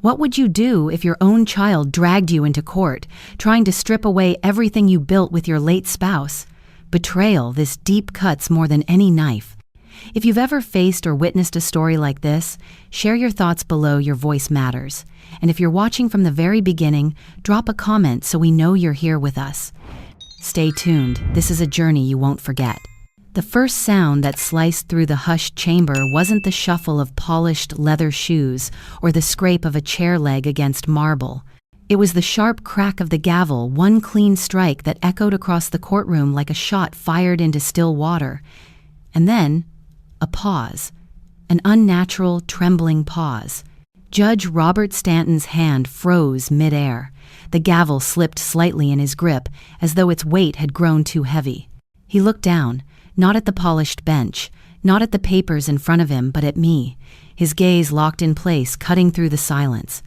What would you do if your own child dragged you into court, trying to strip away everything you built with your late spouse? Betrayal, this deep cuts more than any knife. If you've ever faced or witnessed a story like this, share your thoughts below. Your voice matters. And if you're watching from the very beginning, drop a comment so we know you're here with us. Stay tuned. This is a journey you won't forget. The first sound that sliced through the hushed chamber wasn't the shuffle of polished leather shoes or the scrape of a chair leg against marble. It was the sharp crack of the gavel, one clean strike that echoed across the courtroom like a shot fired into still water. And then, a pause. An unnatural, trembling pause. Judge Robert Stanton's hand froze midair. The gavel slipped slightly in his grip, as though its weight had grown too heavy. He looked down, not at the polished bench, not at the papers in front of him, but at me, his gaze locked in place, cutting through the silence.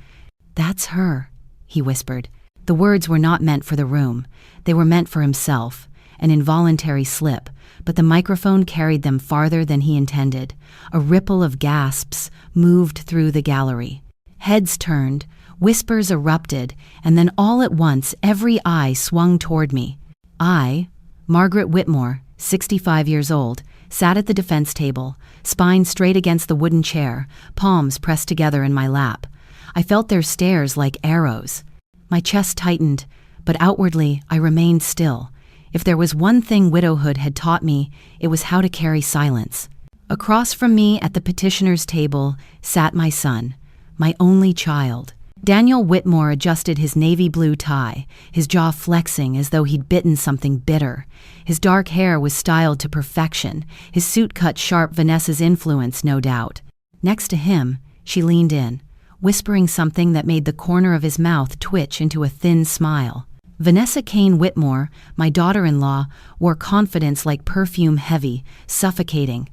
"That's her," he whispered. The words were not meant for the room. They were meant for himself, an involuntary slip, but the microphone carried them farther than he intended. A ripple of gasps moved through the gallery. Heads turned, whispers erupted, and then all at once every eye swung toward me. I, Margaret Whitmore, 65 years old, sat at the defense table, spine straight against the wooden chair, palms pressed together in my lap. I felt their stares like arrows. My chest tightened, but outwardly I remained still. If there was one thing widowhood had taught me, it was how to carry silence. Across from me at the petitioner's table sat my son, my only child. Daniel Whitmore adjusted his navy blue tie, his jaw flexing as though he'd bitten something bitter. His dark hair was styled to perfection, his suit cut sharp, Vanessa's influence, no doubt. Next to him, she leaned in, whispering something that made the corner of his mouth twitch into a thin smile. Vanessa Kane Whitmore, my daughter-in-law, wore confidence like perfume, heavy, suffocating.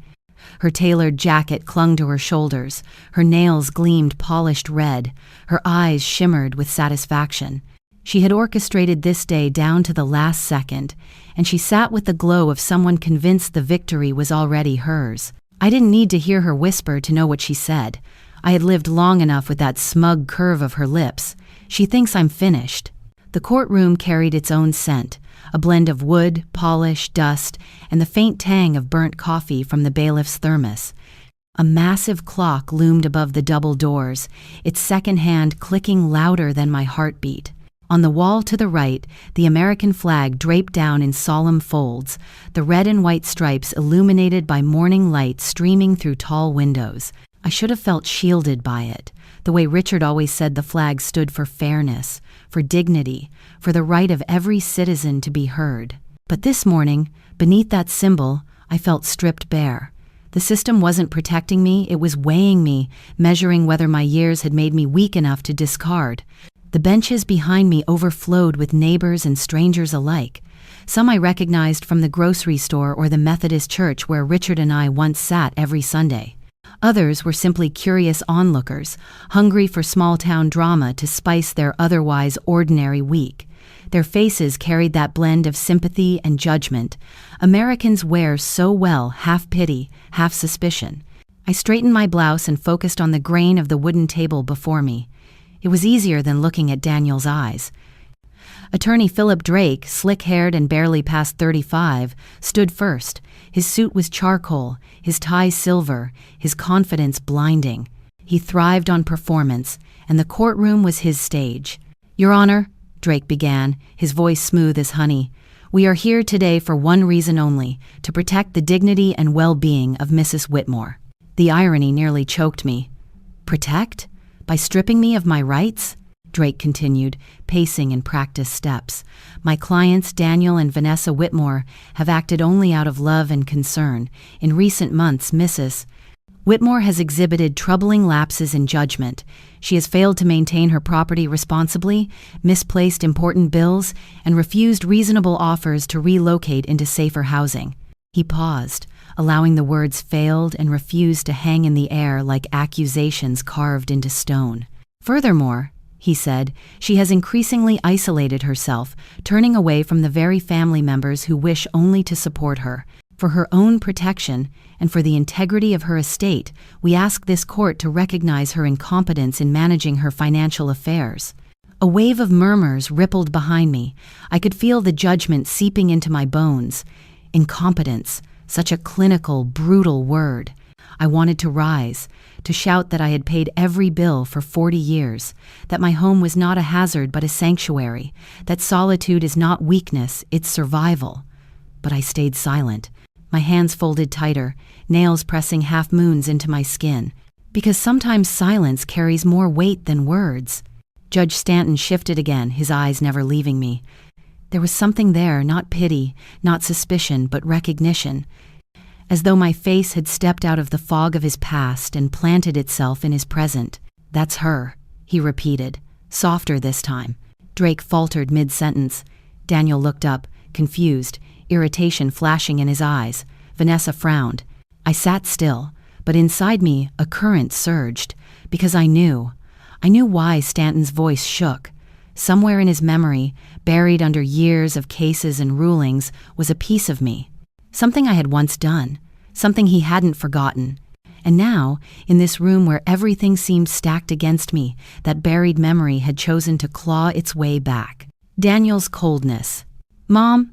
Her tailored jacket clung to her shoulders, her nails gleamed polished red, her eyes shimmered with satisfaction. She had orchestrated this day down to the last second, and she sat with the glow of someone convinced the victory was already hers. I didn't need to hear her whisper to know what she said. I had lived long enough with that smug curve of her lips. She thinks I'm finished. The courtroom carried its own scent, a blend of wood, polish, dust, and the faint tang of burnt coffee from the bailiff's thermos. A massive clock loomed above the double doors, its second hand clicking louder than my heartbeat. On the wall to the right, the American flag draped down in solemn folds, the red and white stripes illuminated by morning light streaming through tall windows. I should have felt shielded by it, the way Richard always said the flag stood for fairness, for dignity, for the right of every citizen to be heard. But this morning, beneath that symbol, I felt stripped bare. The system wasn't protecting me, it was weighing me, measuring whether my years had made me weak enough to discard. The benches behind me overflowed with neighbors and strangers alike. Some I recognized from the grocery store or the Methodist church where Richard and I once sat every Sunday. Others were simply curious onlookers, hungry for small-town drama to spice their otherwise ordinary week. Their faces carried that blend of sympathy and judgment. Americans wear so well, half pity, half suspicion. I straightened my blouse and focused on the grain of the wooden table before me. It was easier than looking at Daniel's eyes. Attorney Philip Drake, slick-haired and barely past 35, stood first. His suit was charcoal, his tie silver, his confidence blinding. He thrived on performance, and the courtroom was his stage. "Your Honor," Drake began, his voice smooth as honey, "we are here today for one reason only, to protect the dignity and well-being of Mrs. Whitmore." The irony nearly choked me. Protect? By stripping me of my rights? Drake continued, pacing in practiced steps. "My clients, Daniel and Vanessa Whitmore, have acted only out of love and concern. In recent months, Mrs. Whitmore has exhibited troubling lapses in judgment. She has failed to maintain her property responsibly, misplaced important bills, and refused reasonable offers to relocate into safer housing." He paused, allowing the words failed and refused to hang in the air like accusations carved into stone. "Furthermore," he said, "she has increasingly isolated herself, turning away from the very family members who wish only to support her. For her own protection and for the integrity of her estate, we ask this court to recognize her incompetence in managing her financial affairs." A wave of murmurs rippled behind me. I could feel the judgment seeping into my bones. Incompetence, such a clinical, brutal word. I wanted to rise, to shout that I had paid every bill for 40 years, that my home was not a hazard but a sanctuary, that solitude is not weakness, it's survival. But I stayed silent, my hands folded tighter, nails pressing half-moons into my skin, because sometimes silence carries more weight than words. Judge Stanton shifted again, his eyes never leaving me. There was something there, not pity, not suspicion, but recognition, as though my face had stepped out of the fog of his past and planted itself in his present. "That's her," he repeated, softer this time. Drake faltered mid-sentence. Daniel looked up, confused, irritation flashing in his eyes. Vanessa frowned. I sat still, but inside me a current surged, because I knew why Stanton's voice shook. Somewhere in his memory, buried under years of cases and rulings, was a piece of me. Something I had once done, something he hadn't forgotten. And now, in this room where everything seemed stacked against me, that buried memory had chosen to claw its way back. Daniel's coldness. "Mom?"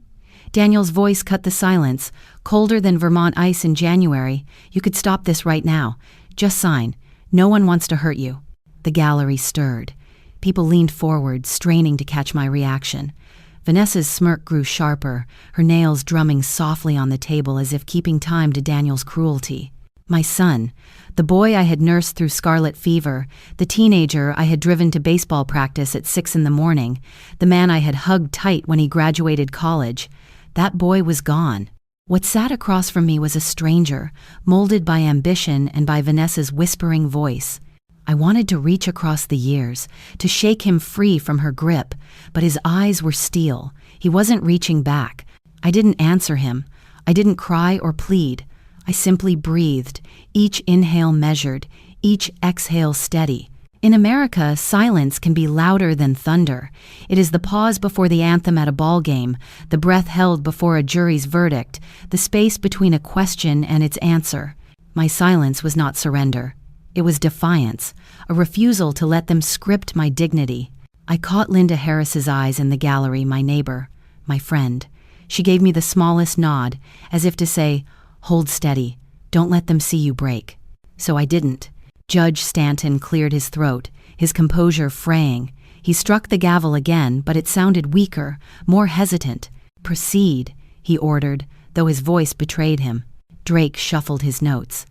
Daniel's voice cut the silence, colder than Vermont ice in January. "You could stop this right now. Just sign. No one wants to hurt you." The gallery stirred. People leaned forward, straining to catch my reaction. Vanessa's smirk grew sharper, her nails drumming softly on the table as if keeping time to Daniel's cruelty. My son, the boy I had nursed through scarlet fever, the teenager I had driven to baseball practice at 6 in the morning, the man I had hugged tight when he graduated college, that boy was gone. What sat across from me was a stranger, molded by ambition and by Vanessa's whispering voice. I wanted to reach across the years, to shake him free from her grip, but his eyes were steel. He wasn't reaching back. I didn't answer him. I didn't cry or plead. I simply breathed, each inhale measured, each exhale steady. In America, silence can be louder than thunder. It is the pause before the anthem at a ball game, the breath held before a jury's verdict, the space between a question and its answer. My silence was not surrender. It was defiance, a refusal to let them script my dignity. I caught Linda Harris's eyes in the gallery, my neighbor, my friend. She gave me the smallest nod, as if to say, "Hold steady, don't let them see you break." So I didn't. Judge Stanton cleared his throat, his composure fraying. He struck the gavel again, but it sounded weaker, more hesitant. "Proceed," he ordered, though his voice betrayed him. Drake shuffled his notes.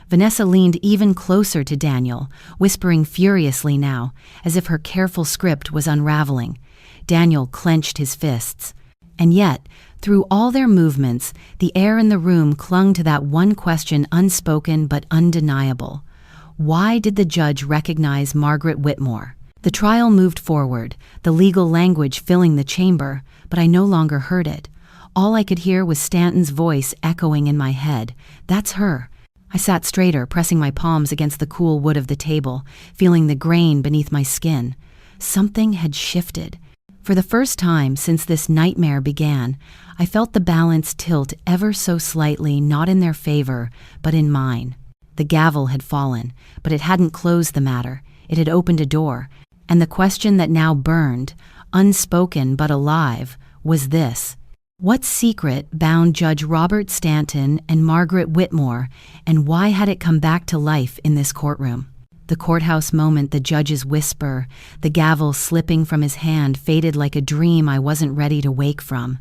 Vanessa leaned even closer to Daniel, whispering furiously now, as if her careful script was unraveling. Daniel clenched his fists. And yet, through all their movements, the air in the room clung to that one question, unspoken but undeniable. Why did the judge recognize Margaret Whitmore? The trial moved forward, the legal language filling the chamber, but I no longer heard it. All I could hear was Stanton's voice echoing in my head. "That's her." I sat straighter, pressing my palms against the cool wood of the table, feeling the grain beneath my skin. Something had shifted. For the first time since this nightmare began, I felt the balance tilt ever so slightly, not in their favor, but in mine. The gavel had fallen, but it hadn't closed the matter. It had opened a door, and the question that now burned, unspoken but alive, was this. What secret bound Judge Robert Stanton and Margaret Whitmore, and why had it come back to life in this courtroom? The courthouse moment, the judge's whisper, the gavel slipping from his hand faded like a dream I wasn't ready to wake from.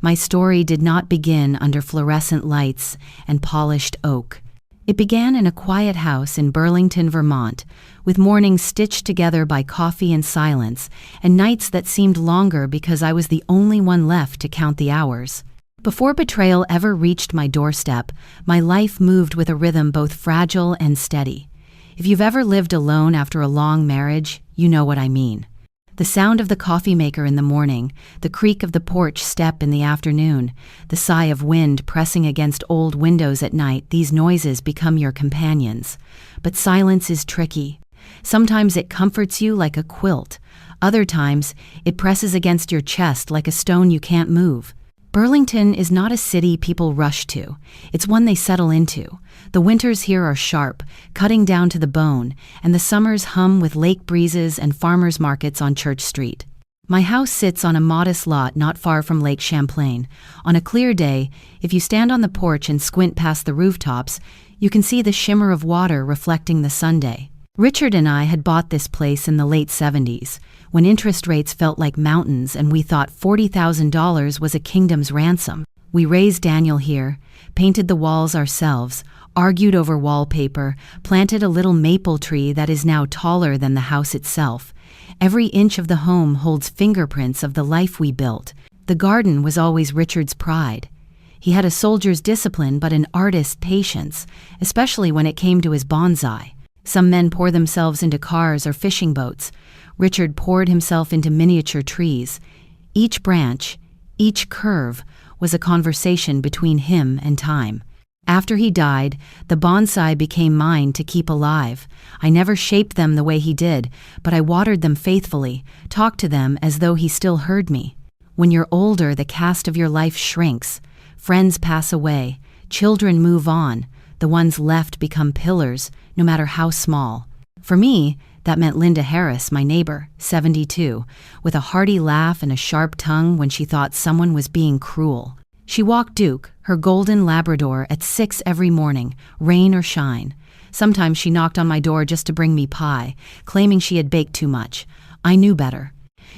My story did not begin under fluorescent lights and polished oak. It began in a quiet house in Burlington, Vermont, with mornings stitched together by coffee and silence, and nights that seemed longer because I was the only one left to count the hours. Before betrayal ever reached my doorstep, my life moved with a rhythm both fragile and steady. If you've ever lived alone after a long marriage, you know what I mean. The sound of the coffee maker in the morning, the creak of the porch step in the afternoon, the sigh of wind pressing against old windows at night, these noises become your companions. But silence is tricky. Sometimes it comforts you like a quilt. Other times, it presses against your chest like a stone you can't move. Burlington is not a city people rush to. It's one they settle into. The winters here are sharp, cutting down to the bone, and the summers hum with lake breezes and farmers markets on Church Street. My house sits on a modest lot not far from Lake Champlain. On a clear day, if you stand on the porch and squint past the rooftops, you can see the shimmer of water reflecting the Sunday. Richard and I had bought this place in the late 70s, when interest rates felt like mountains and we thought $40,000 was a kingdom's ransom. We raised Daniel here, painted the walls ourselves, argued over wallpaper, planted a little maple tree that is now taller than the house itself. Every inch of the home holds fingerprints of the life we built. The garden was always Richard's pride. He had a soldier's discipline but an artist's patience, especially when it came to his bonsai. Some men pour themselves into cars or fishing boats. Richard poured himself into miniature trees. Each branch, each curve, was a conversation between him and time. After he died, the bonsai became mine to keep alive. I never shaped them the way he did, but I watered them faithfully, talked to them as though he still heard me. When you're older, the cast of your life shrinks. Friends pass away. Children move on. The ones left become pillars, no matter how small. For me, that meant Linda Harris, my neighbor, 72, with a hearty laugh and a sharp tongue when she thought someone was being cruel. She walked Duke, her golden Labrador, at 6 every morning, rain or shine. Sometimes she knocked on my door just to bring me pie, claiming she had baked too much. I knew better.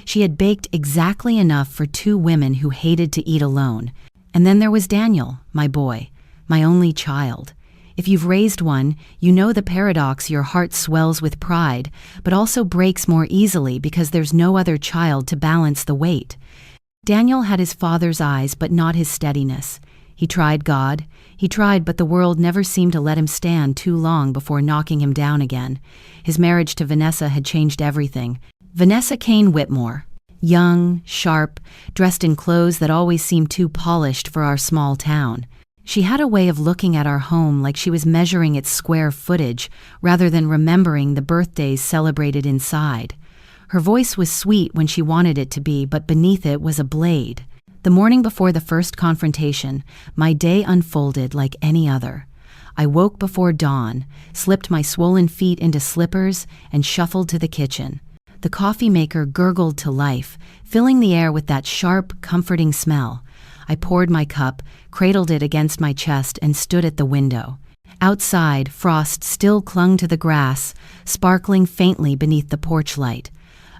She had baked exactly enough for 2 women who hated to eat alone. And then there was Daniel, my boy, my only child. If you've raised one, you know the paradox: your heart swells with pride, but also breaks more easily because there's no other child to balance the weight. Daniel had his father's eyes, but not his steadiness. He tried God. He tried, but the world never seemed to let him stand too long before knocking him down again. His marriage to Vanessa had changed everything. Vanessa Kane Whitmore. Young, sharp, dressed in clothes that always seemed too polished for our small town. She had a way of looking at our home like she was measuring its square footage rather than remembering the birthdays celebrated inside. Her voice was sweet when she wanted it to be, but beneath it was a blade. The morning before the first confrontation, my day unfolded like any other. I woke before dawn, slipped my swollen feet into slippers, and shuffled to the kitchen. The coffee maker gurgled to life, filling the air with that sharp, comforting smell. I poured my cup, cradled it against my chest, and stood at the window. Outside, frost still clung to the grass, sparkling faintly beneath the porch light.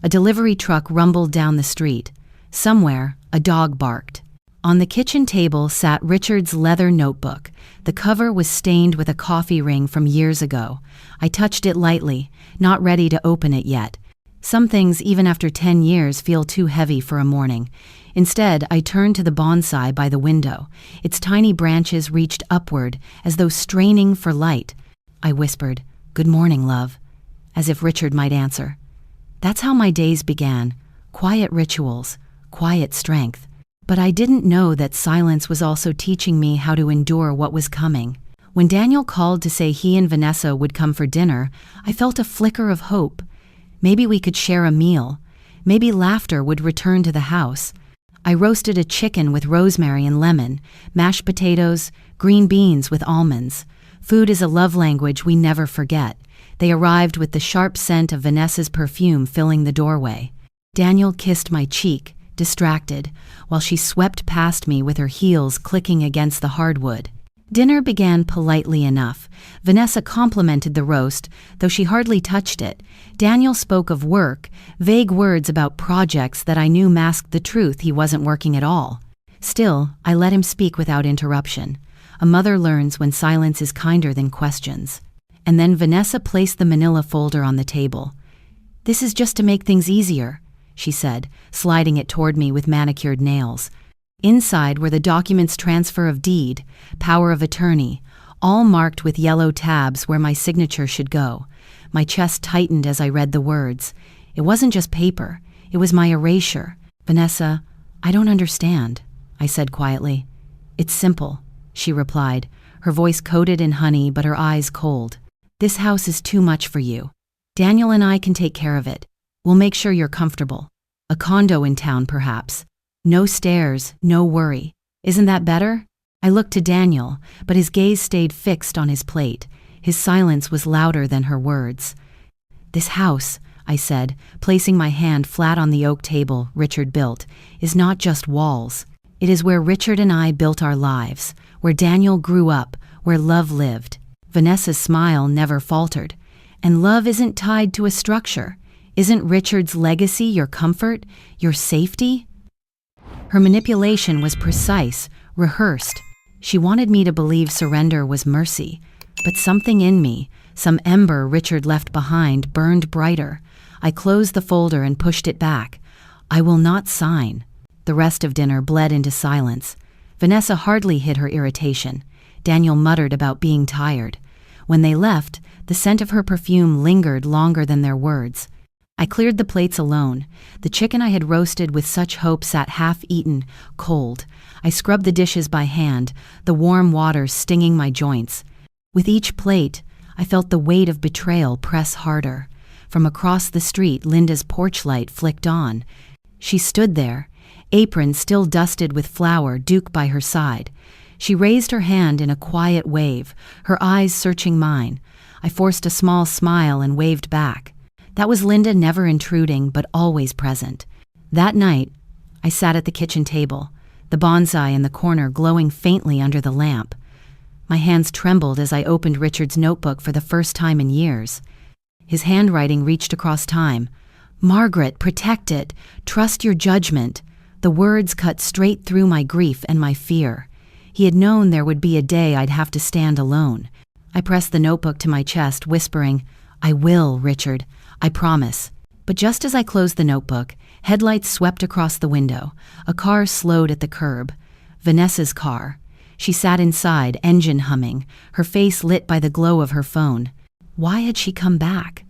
A delivery truck rumbled down the street. Somewhere, a dog barked. On the kitchen table sat Richard's leather notebook. The cover was stained with a coffee ring from years ago. I touched it lightly, not ready to open it yet. Some things, even after 10 years, feel too heavy for a morning. Instead, I turned to the bonsai by the window. Its tiny branches reached upward, as though straining for light. I whispered, "Good morning, love," as if Richard might answer. That's how my days began. Quiet rituals, quiet strength. But I didn't know that silence was also teaching me how to endure what was coming. When Daniel called to say he and Vanessa would come for dinner, I felt a flicker of hope. Maybe we could share a meal. Maybe laughter would return to the house. I roasted a chicken with rosemary and lemon, mashed potatoes, green beans with almonds. Food is a love language we never forget. They arrived with the sharp scent of Vanessa's perfume filling the doorway. Daniel kissed my cheek, distracted, while she swept past me with her heels clicking against the hardwood. Dinner began politely enough. Vanessa complimented the roast, though she hardly touched it. Daniel spoke of work, vague words about projects that I knew masked the truth he wasn't working at all. Still, I let him speak without interruption. A mother learns when silence is kinder than questions. And then Vanessa placed the manila folder on the table. "This is just to make things easier," she said, sliding it toward me with manicured nails. Inside were the documents: transfer of deed, power of attorney, all marked with yellow tabs where my signature should go. My chest tightened as I read the words. It wasn't just paper, it was my erasure. "Vanessa, I don't understand," I said quietly. "It's simple," she replied, her voice coated in honey but her eyes cold. "This house is too much for you. Daniel and I can take care of it. We'll make sure you're comfortable. A condo in town, perhaps. No stairs, no worry. Isn't that better? I looked to Daniel, but his gaze stayed fixed on his plate. His silence was louder than her words. This house, I said, placing my hand flat on the oak table Richard built, is not just walls. It is where Richard and I built our lives, where Daniel grew up, where love lived. Vanessa's smile never faltered. And love isn't tied to a structure. Isn't Richard's legacy your comfort, your safety? Her manipulation was precise, rehearsed. She wanted me to believe surrender was mercy. But something in me, some ember Richard left behind, burned brighter. I closed the folder and pushed it back. I will not sign. The rest of dinner bled into silence. Vanessa hardly hid her irritation. Daniel muttered about being tired. When they left, the scent of her perfume lingered longer than their words. I cleared the plates alone. The chicken I had roasted with such hope sat half-eaten, cold. I scrubbed the dishes by hand, the warm water stinging my joints. With each plate, I felt the weight of betrayal press harder. From across the street, Linda's porch light flicked on. She stood there, apron still dusted with flour, Duke by her side. She raised her hand in a quiet wave, her eyes searching mine. I forced a small smile and waved back. That was Linda, never intruding, but always present. That night, I sat at the kitchen table, the bonsai in the corner glowing faintly under the lamp. My hands trembled as I opened Richard's notebook for the first time in years. His handwriting reached across time. "Margaret, protect it. Trust your judgment." The words cut straight through my grief and my fear. He had known there would be a day I'd have to stand alone. I pressed the notebook to my chest, whispering, "I will, Richard. I promise." But just as I closed the notebook, headlights swept across the window. A car slowed at the curb. Vanessa's car. She sat inside, engine humming, her face lit by the glow of her phone. Why had she come back?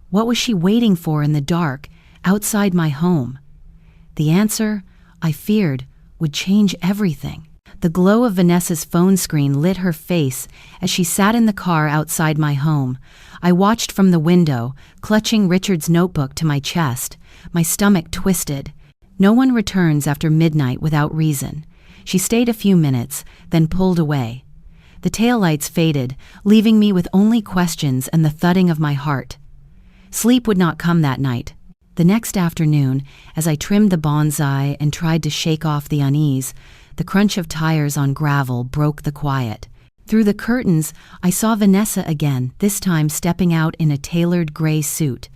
What was she waiting for in the dark, outside my home? The answer, I feared, would change everything. The glow of Vanessa's phone screen lit her face as she sat in the car outside my home. I watched from the window, clutching Richard's notebook to my chest, my stomach twisted. No one returns after midnight without reason. She stayed a few minutes, then pulled away. The taillights faded, leaving me with only questions and the thudding of my heart. Sleep would not come that night. The next afternoon, as I trimmed the bonsai and tried to shake off the unease, the crunch of tires on gravel broke the quiet. Through the curtains, I saw Vanessa again, this time stepping out in a tailored gray suit.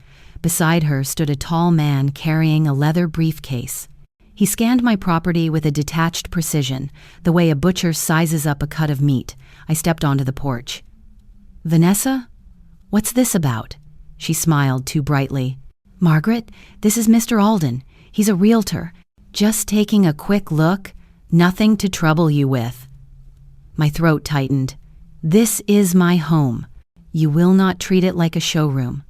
Beside her stood a tall man carrying a leather briefcase. He scanned my property with a detached precision, the way a butcher sizes up a cut of meat. I stepped onto the porch. "Vanessa? What's this about?" She smiled too brightly. "Margaret, this is Mr. Alden. He's a realtor. Just taking a quick look. Nothing to trouble you with." My throat tightened. "This is my home. You will not treat it like a showroom."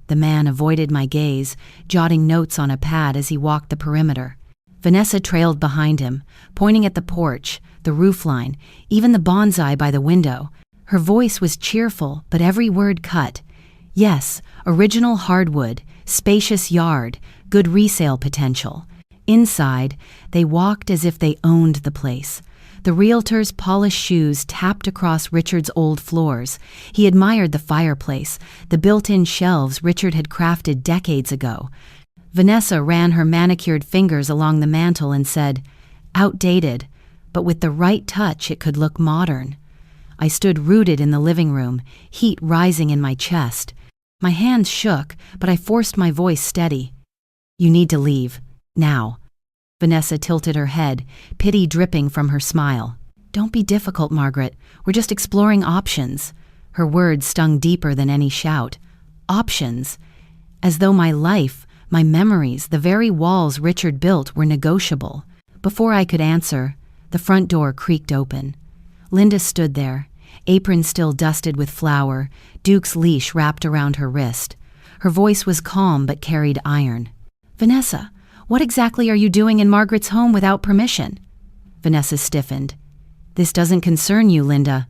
The man avoided my gaze, jotting notes on a pad as he walked the perimeter. Vanessa trailed behind him, pointing at the porch, the roofline, even the bonsai by the window. Her voice was cheerful, but every word cut. Yes, original hardwood, spacious yard, good resale potential. Inside, they walked as if they owned the place. The realtor's polished shoes tapped across Richard's old floors. He admired the fireplace, the built-in shelves Richard had crafted decades ago. Vanessa ran her manicured fingers along the mantel and said, "Outdated, but with the right touch it could look modern." I stood rooted in the living room, heat rising in my chest. My hands shook, but I forced my voice steady. "You need to leave. Now." Vanessa tilted her head, pity dripping from her smile. "Don't be difficult, Margaret. We're just exploring options." Her words stung deeper than any shout. Options. As though my life, my memories, the very walls Richard built were negotiable. Before I could answer, the front door creaked open. Linda stood there, apron still dusted with flour, Duke's leash wrapped around her wrist. Her voice was calm but carried iron. "Vanessa, what exactly are you doing in Margaret's home without permission?" Vanessa stiffened. "This doesn't concern you, Linda."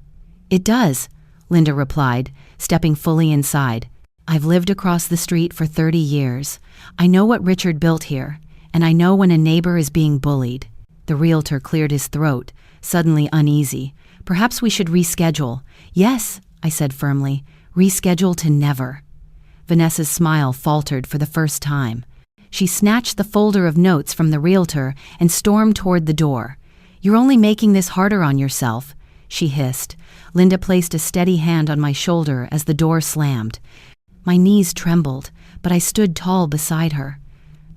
"It does," Linda replied, stepping fully inside. "I've lived across the street for 30 years. I know what Richard built here, and I know when a neighbor is being bullied." The realtor cleared his throat, suddenly uneasy. Perhaps we should reschedule. Yes, I said firmly. Reschedule to never. Vanessa's smile faltered for the first time. She snatched the folder of notes from the realtor and stormed toward the door. You're only making this harder on yourself, she hissed. Linda placed a steady hand on my shoulder as the door slammed. My knees trembled, but I stood tall beside her.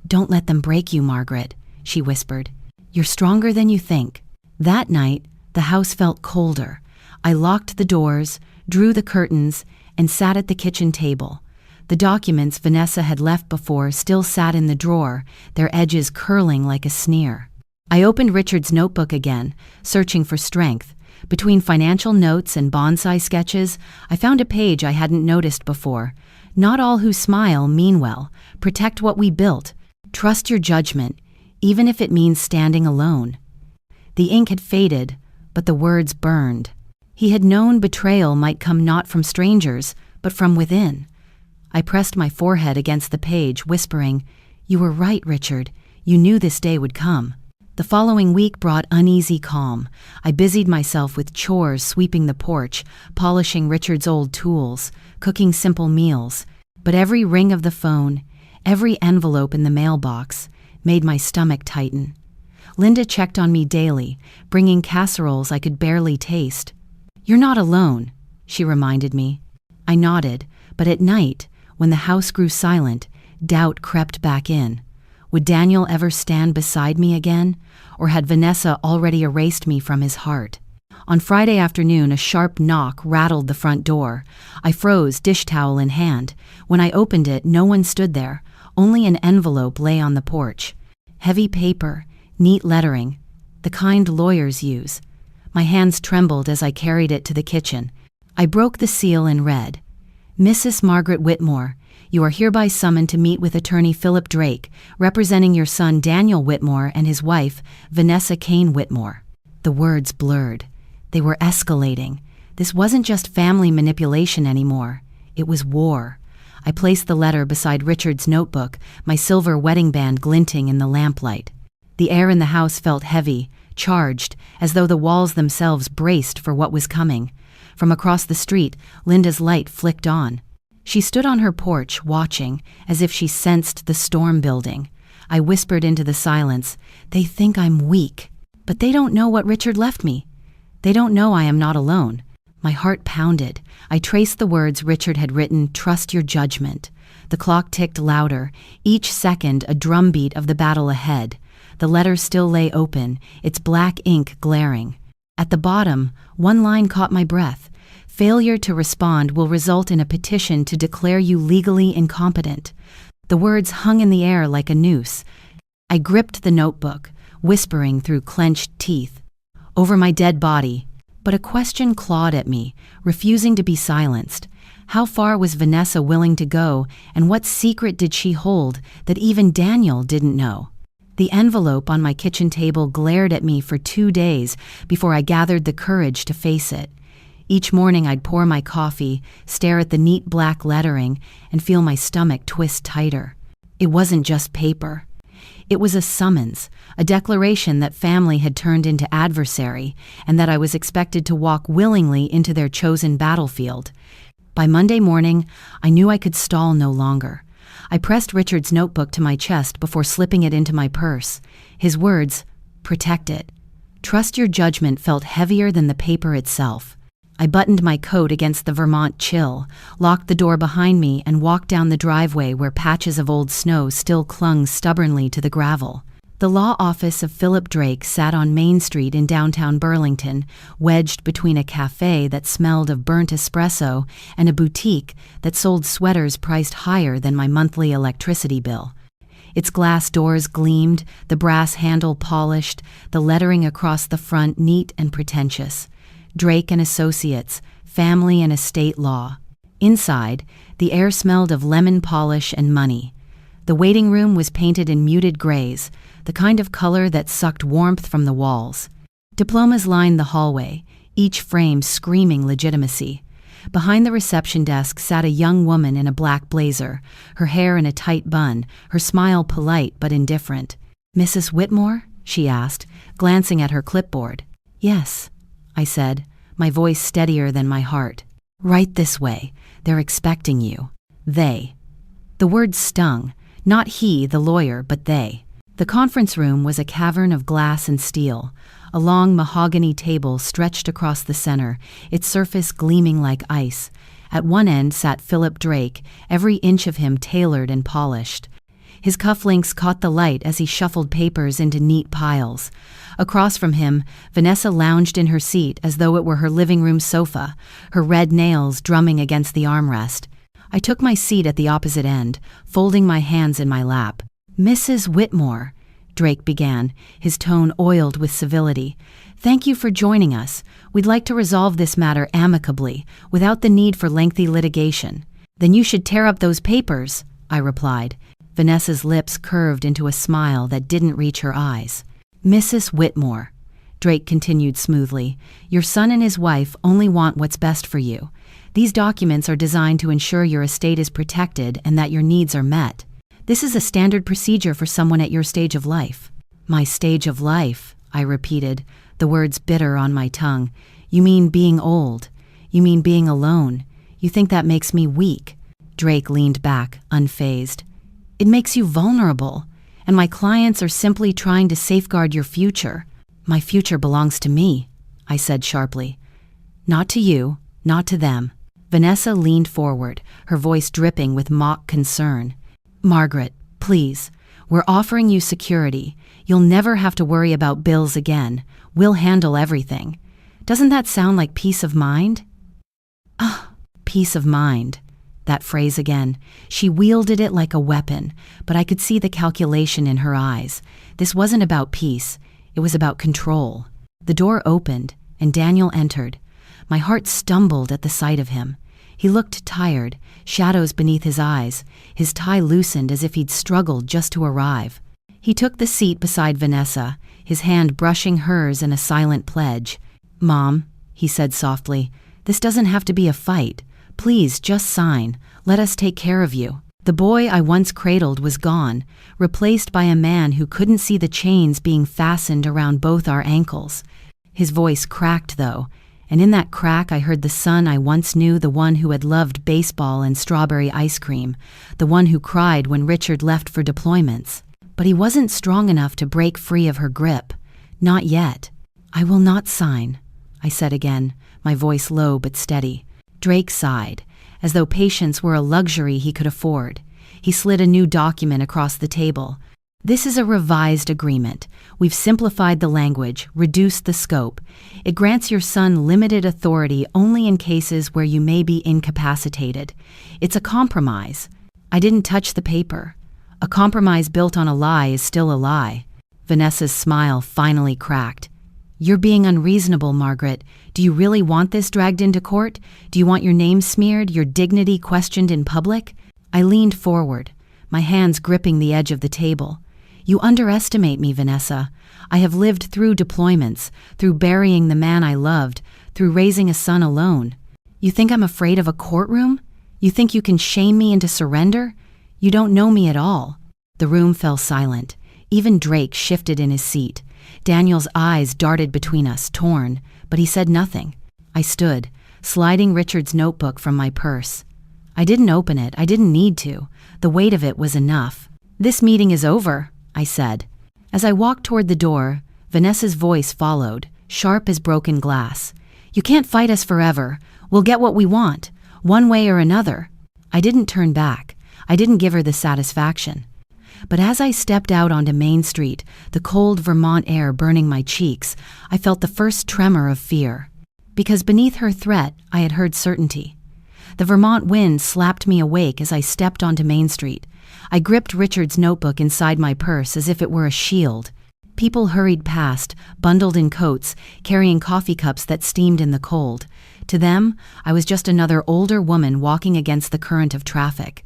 Don't let them break you, Margaret, she whispered. You're stronger than you think. That night, the house felt colder. I locked the doors, drew the curtains, and sat at the kitchen table. The documents Vanessa had left before still sat in the drawer, their edges curling like a sneer. I opened Richard's notebook again, searching for strength. Between financial notes and bonsai sketches, I found a page I hadn't noticed before. Not all who smile mean well. Protect what we built. Trust your judgment, even if it means standing alone. The ink had faded, but the words burned. He had known betrayal might come not from strangers, but from within. I pressed my forehead against the page, whispering, You were right, Richard. You knew this day would come. The following week brought uneasy calm. I busied myself with chores, sweeping the porch, polishing Richard's old tools, cooking simple meals. But every ring of the phone, every envelope in the mailbox, made my stomach tighten. Linda checked on me daily, bringing casseroles I could barely taste. You're not alone, she reminded me. I nodded, but at night, when the house grew silent, doubt crept back in. Would Daniel ever stand beside me again, or had Vanessa already erased me from his heart? On Friday afternoon, a sharp knock rattled the front door. I froze, dish towel in hand. When I opened it, no one stood there. Only an envelope lay on the porch. Heavy paper, neat lettering, the kind lawyers use. My hands trembled as I carried it to the kitchen. I broke the seal and read, Mrs. Margaret Whitmore, you are hereby summoned to meet with attorney Philip Drake, representing your son Daniel Whitmore and his wife, Vanessa Kane Whitmore. The words blurred. They were escalating. This wasn't just family manipulation anymore. It was war. I placed the letter beside Richard's notebook, my silver wedding band glinting in the lamplight. The air in the house felt heavy, charged, as though the walls themselves braced for what was coming. From across the street, Linda's light flicked on. She stood on her porch, watching, as if she sensed the storm building. I whispered into the silence, They think I'm weak. But they don't know what Richard left me. They don't know I am not alone. My heart pounded. I traced the words Richard had written, Trust your judgment. The clock ticked louder, each second a drumbeat of the battle ahead. The letter still lay open, its black ink glaring. At the bottom, one line caught my breath. Failure to respond will result in a petition to declare you legally incompetent. The words hung in the air like a noose. I gripped the notebook, whispering through clenched teeth. Over my dead body. But a question clawed at me, refusing to be silenced. How far was Vanessa willing to go, and what secret did she hold that even Daniel didn't know? The envelope on my kitchen table glared at me for 2 days before I gathered the courage to face it. Each morning I'd pour my coffee, stare at the neat black lettering, and feel my stomach twist tighter. It wasn't just paper. It was a summons, a declaration that family had turned into adversary, and that I was expected to walk willingly into their chosen battlefield. By Monday morning, I knew I could stall no longer. I pressed Richard's notebook to my chest before slipping it into my purse. His words, protect it. Trust your judgment felt heavier than the paper itself. I buttoned my coat against the Vermont chill, locked the door behind me, and walked down the driveway where patches of old snow still clung stubbornly to the gravel. The law office of Philip Drake sat on Main Street in downtown Burlington, wedged between a cafe that smelled of burnt espresso and a boutique that sold sweaters priced higher than my monthly electricity bill. Its glass doors gleamed, the brass handle polished, the lettering across the front neat and pretentious. Drake and Associates, Family and Estate Law. Inside, the air smelled of lemon polish and money. The waiting room was painted in muted grays, the kind of color that sucked warmth from the walls. Diplomas lined the hallway, each frame screaming legitimacy. Behind the reception desk sat a young woman in a black blazer, her hair in a tight bun, her smile polite but indifferent. Mrs. Whitmore? she asked, glancing at her clipboard. Yes, I said, my voice steadier than my heart. Right this way. They're expecting you. They. The word stung. Not he, the lawyer, but they. The conference room was a cavern of glass and steel. A long mahogany table stretched across the center, its surface gleaming like ice. At one end sat Philip Drake, every inch of him tailored and polished. His cufflinks caught the light as he shuffled papers into neat piles. Across from him, Vanessa lounged in her seat as though it were her living room sofa, her red nails drumming against the armrest. I took my seat at the opposite end, folding my hands in my lap. Mrs. Whitmore, Drake began, his tone oiled with civility. Thank you for joining us. We'd like to resolve this matter amicably, without the need for lengthy litigation. Then you should tear up those papers, I replied. Vanessa's lips curved into a smile that didn't reach her eyes. Mrs. Whitmore, Drake continued smoothly, your son and his wife only want what's best for you. These documents are designed to ensure your estate is protected and that your needs are met. This is a standard procedure for someone at your stage of life. My stage of life, I repeated, the words bitter on my tongue. You mean being old. You mean being alone. You think that makes me weak. Drake leaned back, unfazed. It makes you vulnerable, and my clients are simply trying to safeguard your future. My future belongs to me, I said sharply. Not to you, not to them. Vanessa leaned forward, her voice dripping with mock concern. Margaret, please, we're offering you security. You'll never have to worry about bills again. We'll handle everything. Doesn't that sound like peace of mind? Peace of mind. That phrase again. She wielded it like a weapon, but I could see the calculation in her eyes. This wasn't about peace. It was about control. The door opened, and Daniel entered. My heart stumbled at the sight of him. He looked tired, shadows beneath his eyes, his tie loosened as if he'd struggled just to arrive. He took the seat beside Vanessa, his hand brushing hers in a silent pledge. Mom, he said softly, this doesn't have to be a fight. Please, just sign. Let us take care of you. The boy I once cradled was gone, replaced by a man who couldn't see the chains being fastened around both our ankles. His voice cracked, though, and in that crack I heard the son I once knew, the one who had loved baseball and strawberry ice cream, the one who cried when Richard left for deployments. But he wasn't strong enough to break free of her grip. Not yet. I will not sign, I said again, my voice low but steady. Drake sighed, as though patience were a luxury he could afford. He slid a new document across the table. This is a revised agreement. We've simplified the language, reduced the scope. It grants your son limited authority only in cases where you may be incapacitated. It's a compromise. I didn't touch the paper. A compromise built on a lie is still a lie. Vanessa's smile finally cracked. You're being unreasonable, Margaret. Do you really want this dragged into court? Do you want your name smeared, your dignity questioned in public? I leaned forward, my hands gripping the edge of the table. You underestimate me, Vanessa. I have lived through deployments, through burying the man I loved, through raising a son alone. You think I'm afraid of a courtroom? You think you can shame me into surrender? You don't know me at all. The room fell silent. Even Drake shifted in his seat. Daniel's eyes darted between us, torn, but he said nothing. I stood, sliding Richard's notebook from my purse. I didn't open it. I didn't need to. The weight of it was enough. This meeting is over, I said. As I walked toward the door, Vanessa's voice followed, sharp as broken glass. You can't fight us forever. We'll get what we want, one way or another. I didn't turn back. I didn't give her the satisfaction. But as I stepped out onto Main Street, the cold Vermont air burning my cheeks, I felt the first tremor of fear. Because beneath her threat, I had heard certainty. The Vermont wind slapped me awake as I stepped onto Main Street. I gripped Richard's notebook inside my purse as if it were a shield. People hurried past, bundled in coats, carrying coffee cups that steamed in the cold. To them, I was just another older woman walking against the current of traffic.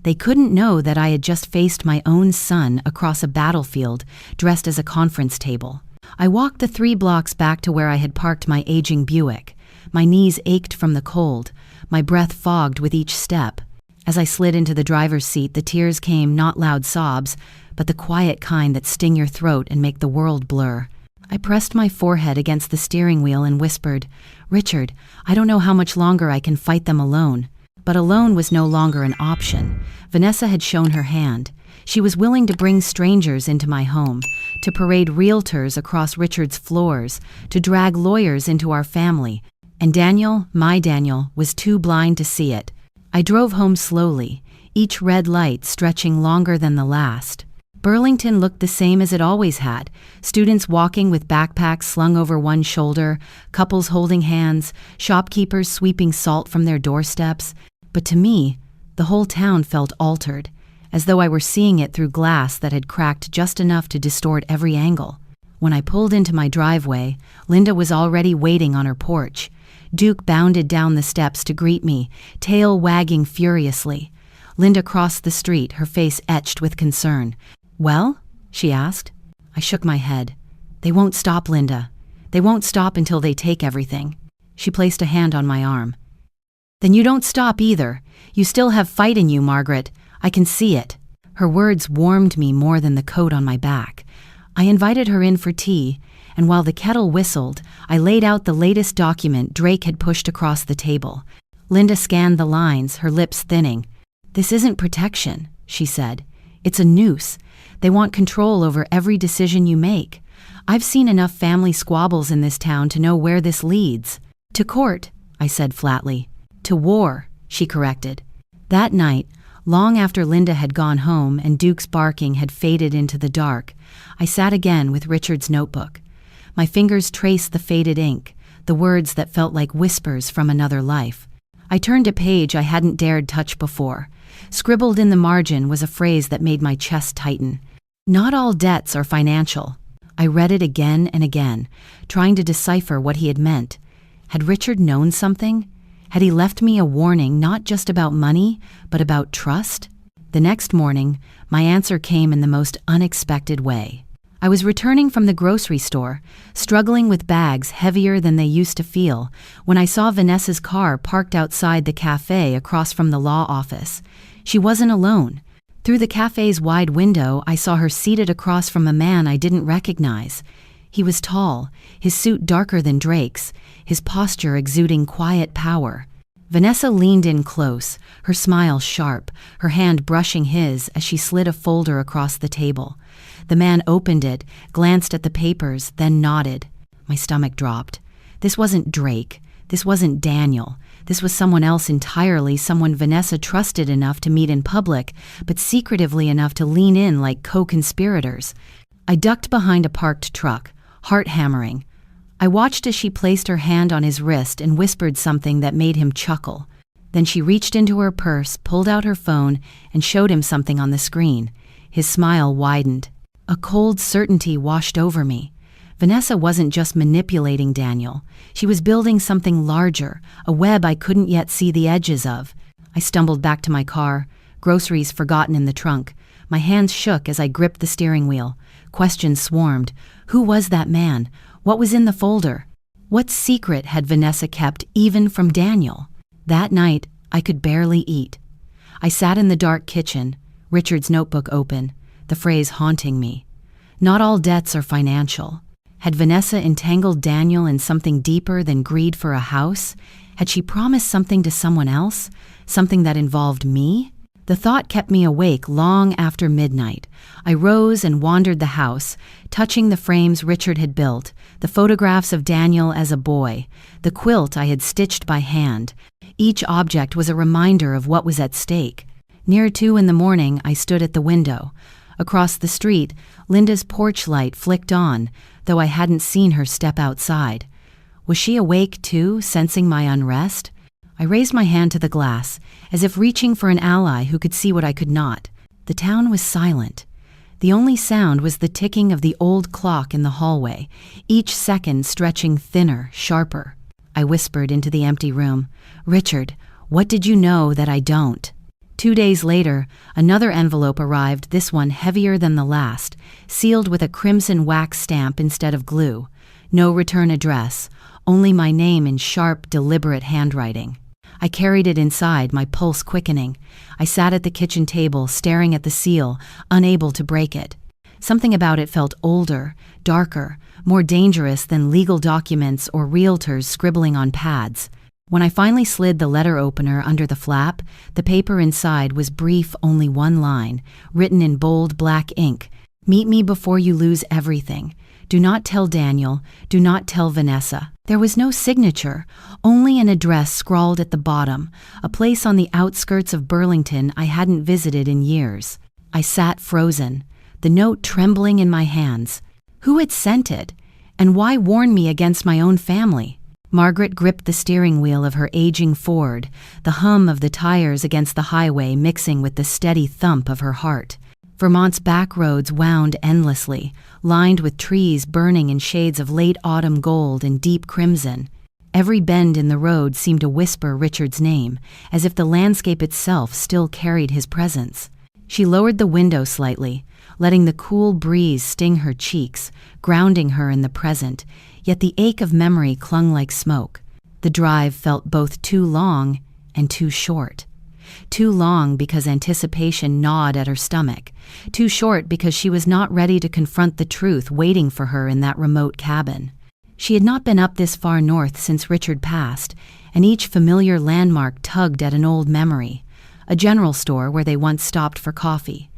They couldn't know that I had just faced my own son across a battlefield, dressed as a conference table. I walked the 3 blocks back to where I had parked my aging Buick. My knees ached from the cold, my breath fogged with each step. As I slid into the driver's seat, the tears came, not loud sobs, but the quiet kind that sting your throat and make the world blur. I pressed my forehead against the steering wheel and whispered, "Richard, I don't know how much longer I can fight them alone." But alone was no longer an option. Vanessa had shown her hand. She was willing to bring strangers into my home, to parade realtors across Richard's floors, to drag lawyers into our family. And Daniel, my Daniel, was too blind to see it. I drove home slowly, each red light stretching longer than the last. Burlington looked the same as it always had, students walking with backpacks slung over one shoulder, couples holding hands, shopkeepers sweeping salt from their doorsteps. But to me, the whole town felt altered, as though I were seeing it through glass that had cracked just enough to distort every angle. When I pulled into my driveway, Linda was already waiting on her porch. Duke bounded down the steps to greet me, tail wagging furiously. Linda crossed the street, her face etched with concern. "Well?" she asked. I shook my head. "They won't stop, Linda. They won't stop until they take everything." She placed a hand on my arm. "Then you don't stop either. You still have fight in you, Margaret. I can see it." Her words warmed me more than the coat on my back. I invited her in for tea, and while the kettle whistled, I laid out the latest document Drake had pushed across the table. Linda scanned the lines, her lips thinning. "This isn't protection," she said. "It's a noose. They want control over every decision you make. I've seen enough family squabbles in this town to know where this leads." "To court," I said flatly. "To war," she corrected. That night, long after Linda had gone home and Duke's barking had faded into the dark, I sat again with Richard's notebook. My fingers traced the faded ink, the words that felt like whispers from another life. I turned a page I hadn't dared touch before. Scribbled in the margin was a phrase that made my chest tighten. "Not all debts are financial." I read it again and again, trying to decipher what he had meant. Had Richard known something? Had he left me a warning not just about money, but about trust? The next morning, my answer came in the most unexpected way. I was returning from the grocery store, struggling with bags heavier than they used to feel, when I saw Vanessa's car parked outside the cafe across from the law office. She wasn't alone. Through the cafe's wide window, I saw her seated across from a man I didn't recognize. He was tall, his suit darker than Drake's, his posture exuding quiet power. Vanessa leaned in close, her smile sharp, her hand brushing his as she slid a folder across the table. The man opened it, glanced at the papers, then nodded. My stomach dropped. This wasn't Drake. This wasn't Daniel. This was someone else entirely, someone Vanessa trusted enough to meet in public, but secretively enough to lean in like co-conspirators. I ducked behind a parked truck, heart hammering. I watched as she placed her hand on his wrist and whispered something that made him chuckle. Then she reached into her purse, pulled out her phone, and showed him something on the screen. His smile widened. A cold certainty washed over me. Vanessa wasn't just manipulating Daniel. She was building something larger, a web I couldn't yet see the edges of. I stumbled back to my car, groceries forgotten in the trunk. My hands shook as I gripped the steering wheel. Questions swarmed. Who was that man? What was in the folder? What secret had Vanessa kept even from Daniel? That night, I could barely eat. I sat in the dark kitchen, Richard's notebook open, the phrase haunting me. Not all debts are financial. Had Vanessa entangled Daniel in something deeper than greed for a house? Had she promised something to someone else? Something that involved me? The thought kept me awake long after midnight. I rose and wandered the house, touching the frames Richard had built, the photographs of Daniel as a boy, the quilt I had stitched by hand. Each object was a reminder of what was at stake. Near 2 a.m, I stood at the window. Across the street, Linda's porch light flicked on, though I hadn't seen her step outside. Was she awake too, sensing my unrest? I raised my hand to the glass, as if reaching for an ally who could see what I could not. The town was silent. The only sound was the ticking of the old clock in the hallway, each second stretching thinner, sharper. I whispered into the empty room, "Richard, what did you know that I don't?" 2 days later, another envelope arrived, this one heavier than the last, sealed with a crimson wax stamp instead of glue. No return address, only my name in sharp, deliberate handwriting. I carried it inside, my pulse quickening. I sat at the kitchen table, staring at the seal, unable to break it. Something about it felt older, darker, more dangerous than legal documents or realtors scribbling on pads. When I finally slid the letter opener under the flap, the paper inside was brief, only one line, written in bold black ink. "Meet me before you lose everything. Do not tell Daniel. Do not tell Vanessa." There was no signature, only an address scrawled at the bottom, a place on the outskirts of Burlington I hadn't visited in years. I sat frozen, the note trembling in my hands. Who had sent it? And why warn me against my own family? Margaret gripped the steering wheel of her aging Ford, the hum of the tires against the highway mixing with the steady thump of her heart. Vermont's back roads wound endlessly, lined with trees burning in shades of late autumn gold and deep crimson. Every bend in the road seemed to whisper Richard's name, as if the landscape itself still carried his presence. She lowered the window slightly, letting the cool breeze sting her cheeks, grounding her in the present, yet the ache of memory clung like smoke. The drive felt both too long and too short. Too long because anticipation gnawed at her stomach. Too short because she was not ready to confront the truth waiting for her in that remote cabin. She had not been up this far north since Richard passed, and each familiar landmark tugged at an old memory. A general store where they once stopped for coffee.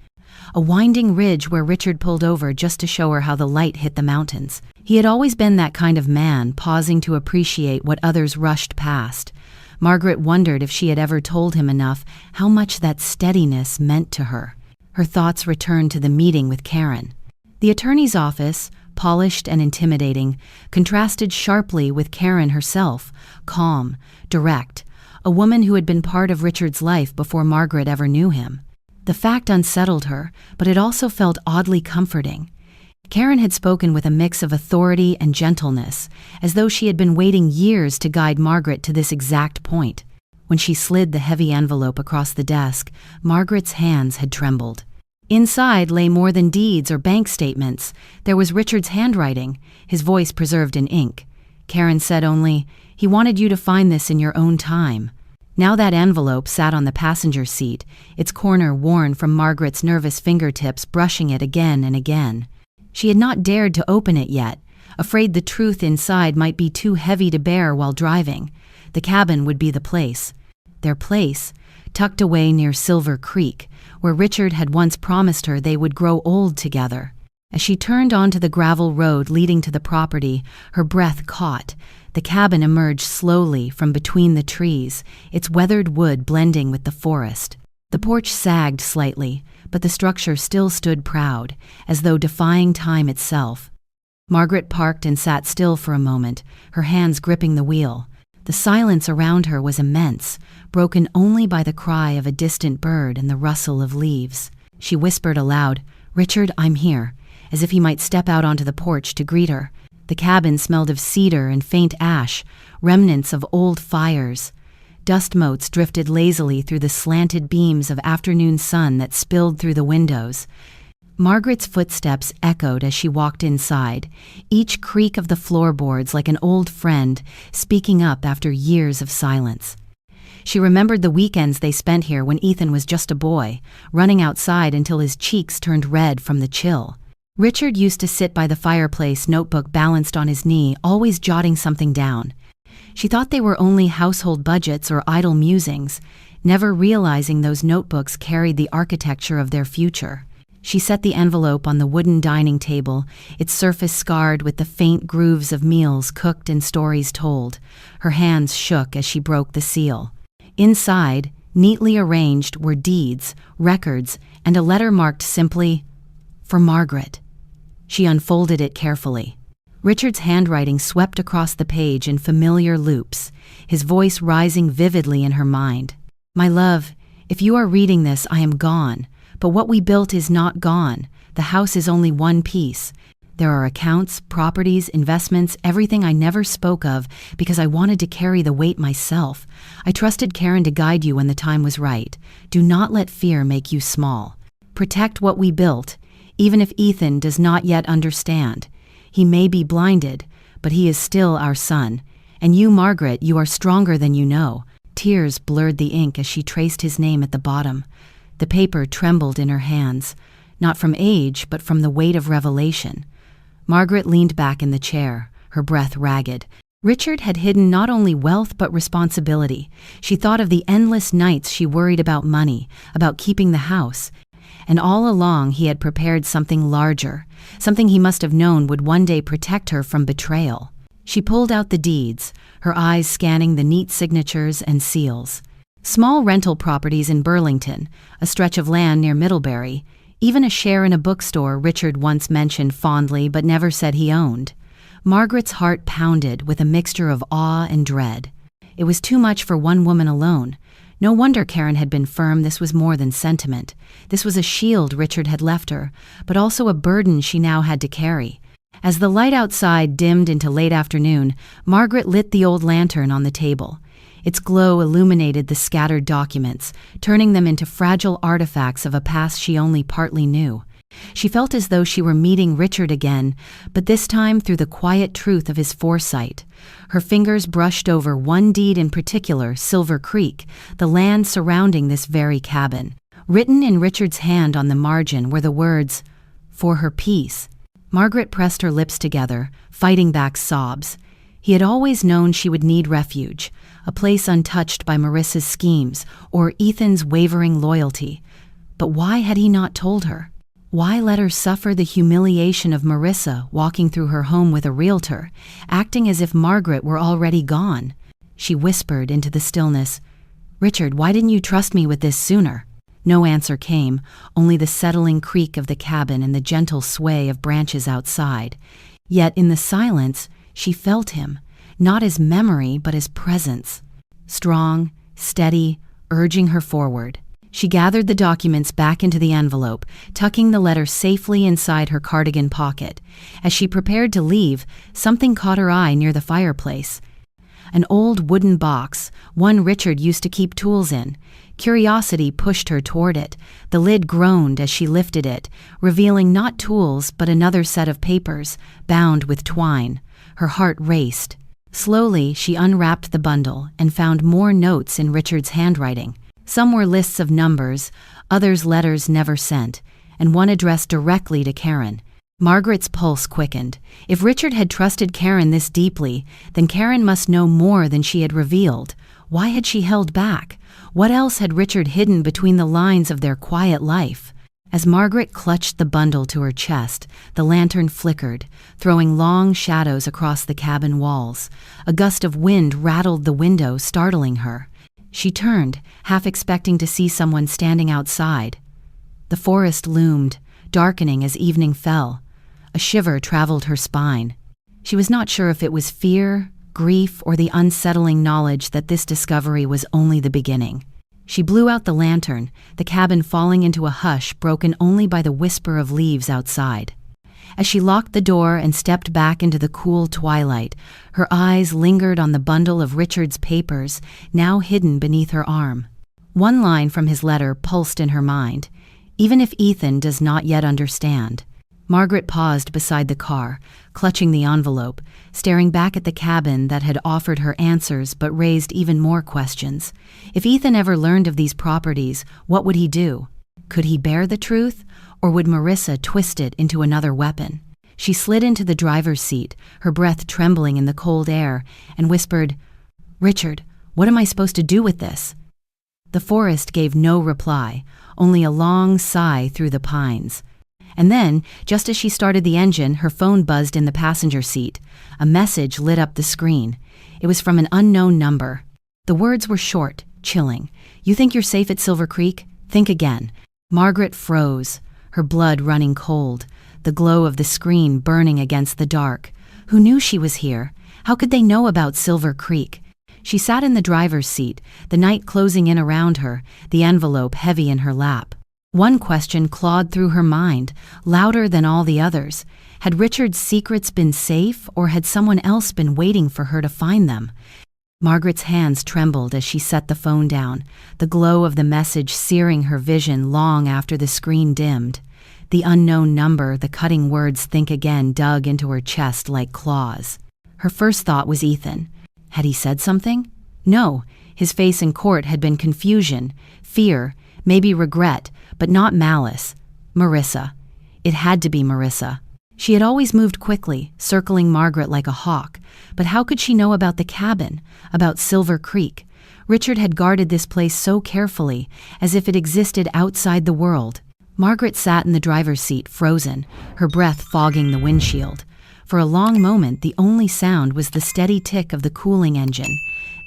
A winding ridge where Richard pulled over just to show her how the light hit the mountains. He had always been that kind of man, pausing to appreciate what others rushed past. Margaret wondered if she had ever told him enough how much that steadiness meant to her. Her thoughts returned to the meeting with Karen. The attorney's office, polished and intimidating, contrasted sharply with Karen herself, calm, direct, a woman who had been part of Richard's life before Margaret ever knew him. The fact unsettled her, but it also felt oddly comforting. Karen had spoken with a mix of authority and gentleness, as though she had been waiting years to guide Margaret to this exact point. When she slid the heavy envelope across the desk, Margaret's hands had trembled. Inside lay more than deeds or bank statements. There was Richard's handwriting, his voice preserved in ink. Karen said only, "He wanted you to find this in your own time." Now that envelope sat on the passenger seat, its corner worn from Margaret's nervous fingertips brushing it again and again. She had not dared to open it yet, afraid the truth inside might be too heavy to bear while driving. The cabin would be the place. Their place, tucked away near Silver Creek, where Richard had once promised her they would grow old together. As she turned onto the gravel road leading to the property, her breath caught. The cabin emerged slowly from between the trees, its weathered wood blending with the forest. The porch sagged slightly, but the structure still stood proud, as though defying time itself. Margaret parked and sat still for a moment, her hands gripping the wheel. The silence around her was immense, broken only by the cry of a distant bird and the rustle of leaves. She whispered aloud, "Richard, I'm here," as if he might step out onto the porch to greet her. The cabin smelled of cedar and faint ash, remnants of old fires. Dust motes drifted lazily through the slanted beams of afternoon sun that spilled through the windows. Margaret's footsteps echoed as she walked inside, each creak of the floorboards like an old friend speaking up after years of silence. She remembered the weekends they spent here when Ethan was just a boy, running outside until his cheeks turned red from the chill. Richard used to sit by the fireplace, notebook balanced on his knee, always jotting something down. She thought they were only household budgets or idle musings, never realizing those notebooks carried the architecture of their future. She set the envelope on the wooden dining table, its surface scarred with the faint grooves of meals cooked and stories told. Her hands shook as she broke the seal. Inside, neatly arranged, were deeds, records, and a letter marked simply, "For Margaret." She unfolded it carefully. Richard's handwriting swept across the page in familiar loops, his voice rising vividly in her mind. "My love, if you are reading this, I am gone. But what we built is not gone. The house is only one piece. There are accounts, properties, investments, everything I never spoke of because I wanted to carry the weight myself. I trusted Karen to guide you when the time was right. Do not let fear make you small. Protect what we built, even if Ethan does not yet understand. He may be blinded, but he is still our son. And you, Margaret, you are stronger than you know. Tears blurred the ink as she traced his name at the bottom. The paper trembled in her hands, not from age, but from the weight of revelation. Margaret leaned back in the chair, her breath ragged. Richard had hidden not only wealth but responsibility. She thought of the endless nights she worried about money, about keeping the house. And all along he had prepared something larger, something he must have known would one day protect her from betrayal. She pulled out the deeds, her eyes scanning the neat signatures and seals. Small rental properties in Burlington, a stretch of land near Middlebury, even a share in a bookstore Richard once mentioned fondly but never said he owned. Margaret's heart pounded with a mixture of awe and dread. It was too much for one woman alone. No wonder Karen had been firm. This was more than sentiment. This was a shield Richard had left her, but also a burden she now had to carry. As the light outside dimmed into late afternoon, Margaret lit the old lantern on the table. Its glow illuminated the scattered documents, turning them into fragile artifacts of a past she only partly knew. She felt as though she were meeting Richard again, but this time through the quiet truth of his foresight. Her fingers brushed over one deed in particular, Silver Creek, the land surrounding this very cabin. Written in Richard's hand on the margin were the words, "For her peace." Margaret pressed her lips together, fighting back sobs. He had always known she would need refuge, a place untouched by Marissa's schemes or Ethan's wavering loyalty. But why had he not told her? Why let her suffer the humiliation of Marissa walking through her home with a realtor, acting as if Margaret were already gone? She whispered into the stillness, "Richard, why didn't you trust me with this sooner?" No answer came, only the settling creak of the cabin and the gentle sway of branches outside. Yet in the silence, she felt him, not as memory but as presence. Strong, steady, urging her forward. She gathered the documents back into the envelope, tucking the letter safely inside her cardigan pocket. As she prepared to leave, something caught her eye near the fireplace. An old wooden box, one Richard used to keep tools in. Curiosity pushed her toward it. The lid groaned as she lifted it, revealing not tools but another set of papers, bound with twine. Her heart raced. Slowly, she unwrapped the bundle and found more notes in Richard's handwriting. Some were lists of numbers, others letters never sent, and one addressed directly to Karen. Margaret's pulse quickened. If Richard had trusted Karen this deeply, then Karen must know more than she had revealed. Why had she held back? What else had Richard hidden between the lines of their quiet life? As Margaret clutched the bundle to her chest, the lantern flickered, throwing long shadows across the cabin walls. A gust of wind rattled the window, startling her. She turned, half expecting to see someone standing outside. The forest loomed, darkening as evening fell. A shiver traveled her spine. She was not sure if it was fear, grief, or the unsettling knowledge that this discovery was only the beginning. She blew out the lantern, the cabin falling into a hush broken only by the whisper of leaves outside. As she locked the door and stepped back into the cool twilight, her eyes lingered on the bundle of Richard's papers, now hidden beneath her arm. One line from his letter pulsed in her mind, "Even if Ethan does not yet understand." Margaret paused beside the car, clutching the envelope, staring back at the cabin that had offered her answers but raised even more questions. If Ethan ever learned of these properties, what would he do? Could he bear the truth, or would Marissa twist it into another weapon? She slid into the driver's seat, her breath trembling in the cold air, and whispered, "Richard, what am I supposed to do with this?" The forest gave no reply, only a long sigh through the pines. And then, just as she started the engine, her phone buzzed in the passenger seat. A message lit up the screen. It was from an unknown number. The words were short, chilling. "You think you're safe at Silver Creek? Think again." Margaret froze, her blood running cold, the glow of the screen burning against the dark. Who knew she was here? How could they know about Silver Creek? She sat in the driver's seat, the night closing in around her, the envelope heavy in her lap. One question clawed through her mind, louder than all the others. Had Richard's secrets been safe, or had someone else been waiting for her to find them? Margaret's hands trembled as she set the phone down, the glow of the message searing her vision long after the screen dimmed. The unknown number, the cutting words "think again" dug into her chest like claws. Her first thought was Ethan. Had he said something? No, His face in court had been confusion, fear, maybe regret, but not malice. Marissa. It had to be Marissa. She had always moved quickly, circling Margaret like a hawk, but how could she know about the cabin, about Silver Creek? Richard had guarded this place so carefully, as if it existed outside the world. Margaret sat in the driver's seat, frozen, her breath fogging the windshield. For a long moment, the only sound was the steady tick of the cooling engine.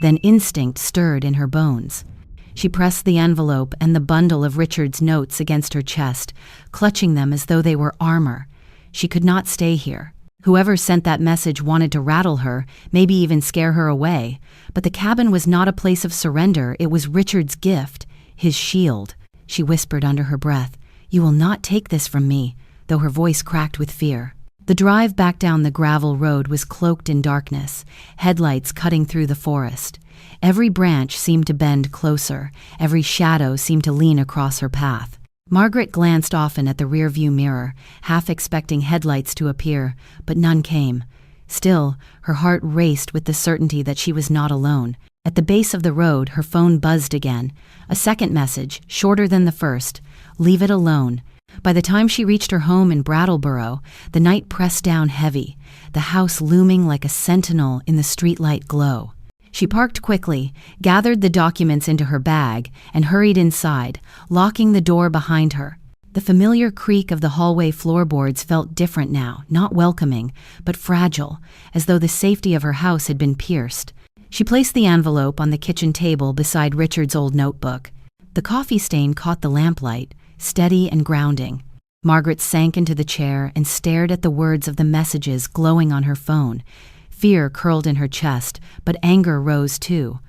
Then instinct stirred in her bones. She pressed the envelope and the bundle of Richard's notes against her chest, clutching them as though they were armor. She could not stay here. Whoever sent that message wanted to rattle her, maybe even scare her away. But the cabin was not a place of surrender, it was Richard's gift, his shield. She whispered under her breath, "You will not take this from me," though her voice cracked with fear. The drive back down the gravel road was cloaked in darkness, headlights cutting through the forest. Every branch seemed to bend closer, every shadow seemed to lean across her path. Margaret glanced often at the rearview mirror, half expecting headlights to appear, but none came. Still, her heart raced with the certainty that she was not alone. At the base of the road, her phone buzzed again. A second message, shorter than the first. "Leave it alone." By the time she reached her home in Brattleboro, the night pressed down heavy, the house looming like a sentinel in the streetlight glow. She parked quickly, gathered the documents into her bag, and hurried inside, locking the door behind her. The familiar creak of the hallway floorboards felt different now, not welcoming, but fragile, as though the safety of her house had been pierced. She placed the envelope on the kitchen table beside Richard's old notebook. The coffee stain caught the lamplight, steady and grounding. Margaret sank into the chair and stared at the words of the messages glowing on her phone. Fear curled in her chest, but anger rose too.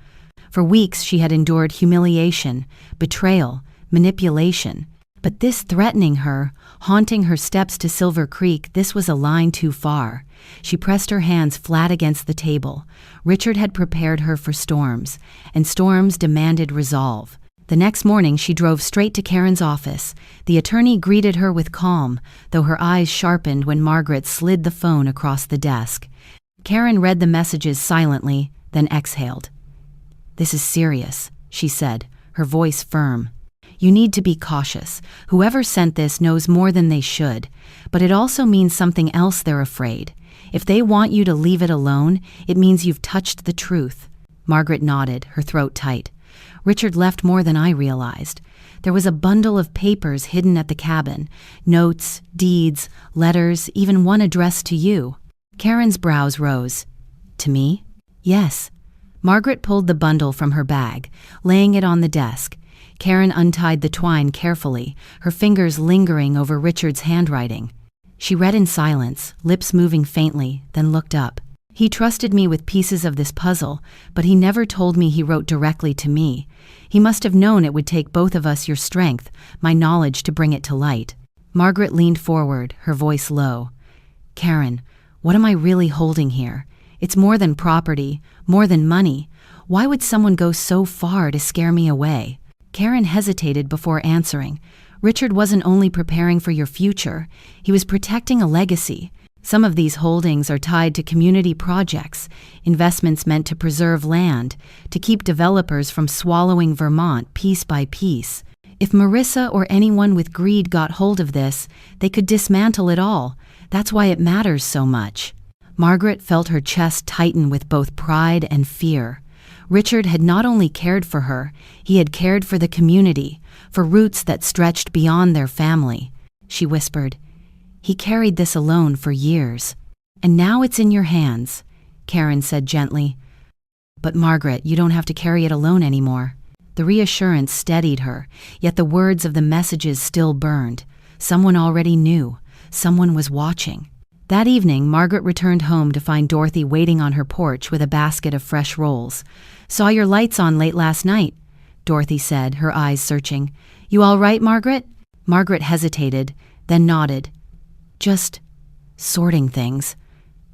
For weeks she had endured humiliation, betrayal, manipulation. But this threatening her, haunting her steps to Silver Creek, this was a line too far. She pressed her hands flat against the table. Richard had prepared her for storms, and storms demanded resolve. The next morning she drove straight to Karen's office. The attorney greeted her with calm, though her eyes sharpened when Margaret slid the phone across the desk. Karen read the messages silently, then exhaled. "This is serious," she said, her voice firm. "You need to be cautious. Whoever sent this knows more than they should. But it also means something else they're afraid. If they want you to leave it alone, it means you've touched the truth." Margaret nodded, her throat tight. "Richard left more than I realized. There was a bundle of papers hidden at the cabin. Notes, deeds, letters, even one addressed to you." Karen's brows rose. "To me?" "Yes." Margaret pulled the bundle from her bag, laying it on the desk. Karen untied the twine carefully, her fingers lingering over Richard's handwriting. She read in silence, lips moving faintly, then looked up. "He trusted me with pieces of this puzzle, but he never told me he wrote directly to me. He must have known it would take both of us your strength, my knowledge to bring it to light." Margaret leaned forward, her voice low. "Karen, what am I really holding here? It's more than property, more than money. Why would someone go so far to scare me away?" Karen hesitated before answering. "Richard wasn't only preparing for your future, he was protecting a legacy. Some of these holdings are tied to community projects, investments meant to preserve land, to keep developers from swallowing Vermont piece by piece. If Marissa or anyone with greed got hold of this, they could dismantle it all. That's why it matters so much." Margaret felt her chest tighten with both pride and fear. Richard had not only cared for her, he had cared for the community, for roots that stretched beyond their family. She whispered, "He carried this alone for years. And now it's in your hands," Karen said gently. "But Margaret, you don't have to carry it alone anymore." The reassurance steadied her, yet the words of the messages still burned. Someone already knew. Someone was watching. That evening, Margaret returned home to find Dorothy waiting on her porch with a basket of fresh rolls. "Saw your lights on late last night," Dorothy said, her eyes searching. "You all right, Margaret?" Margaret hesitated, then nodded. "Just sorting things.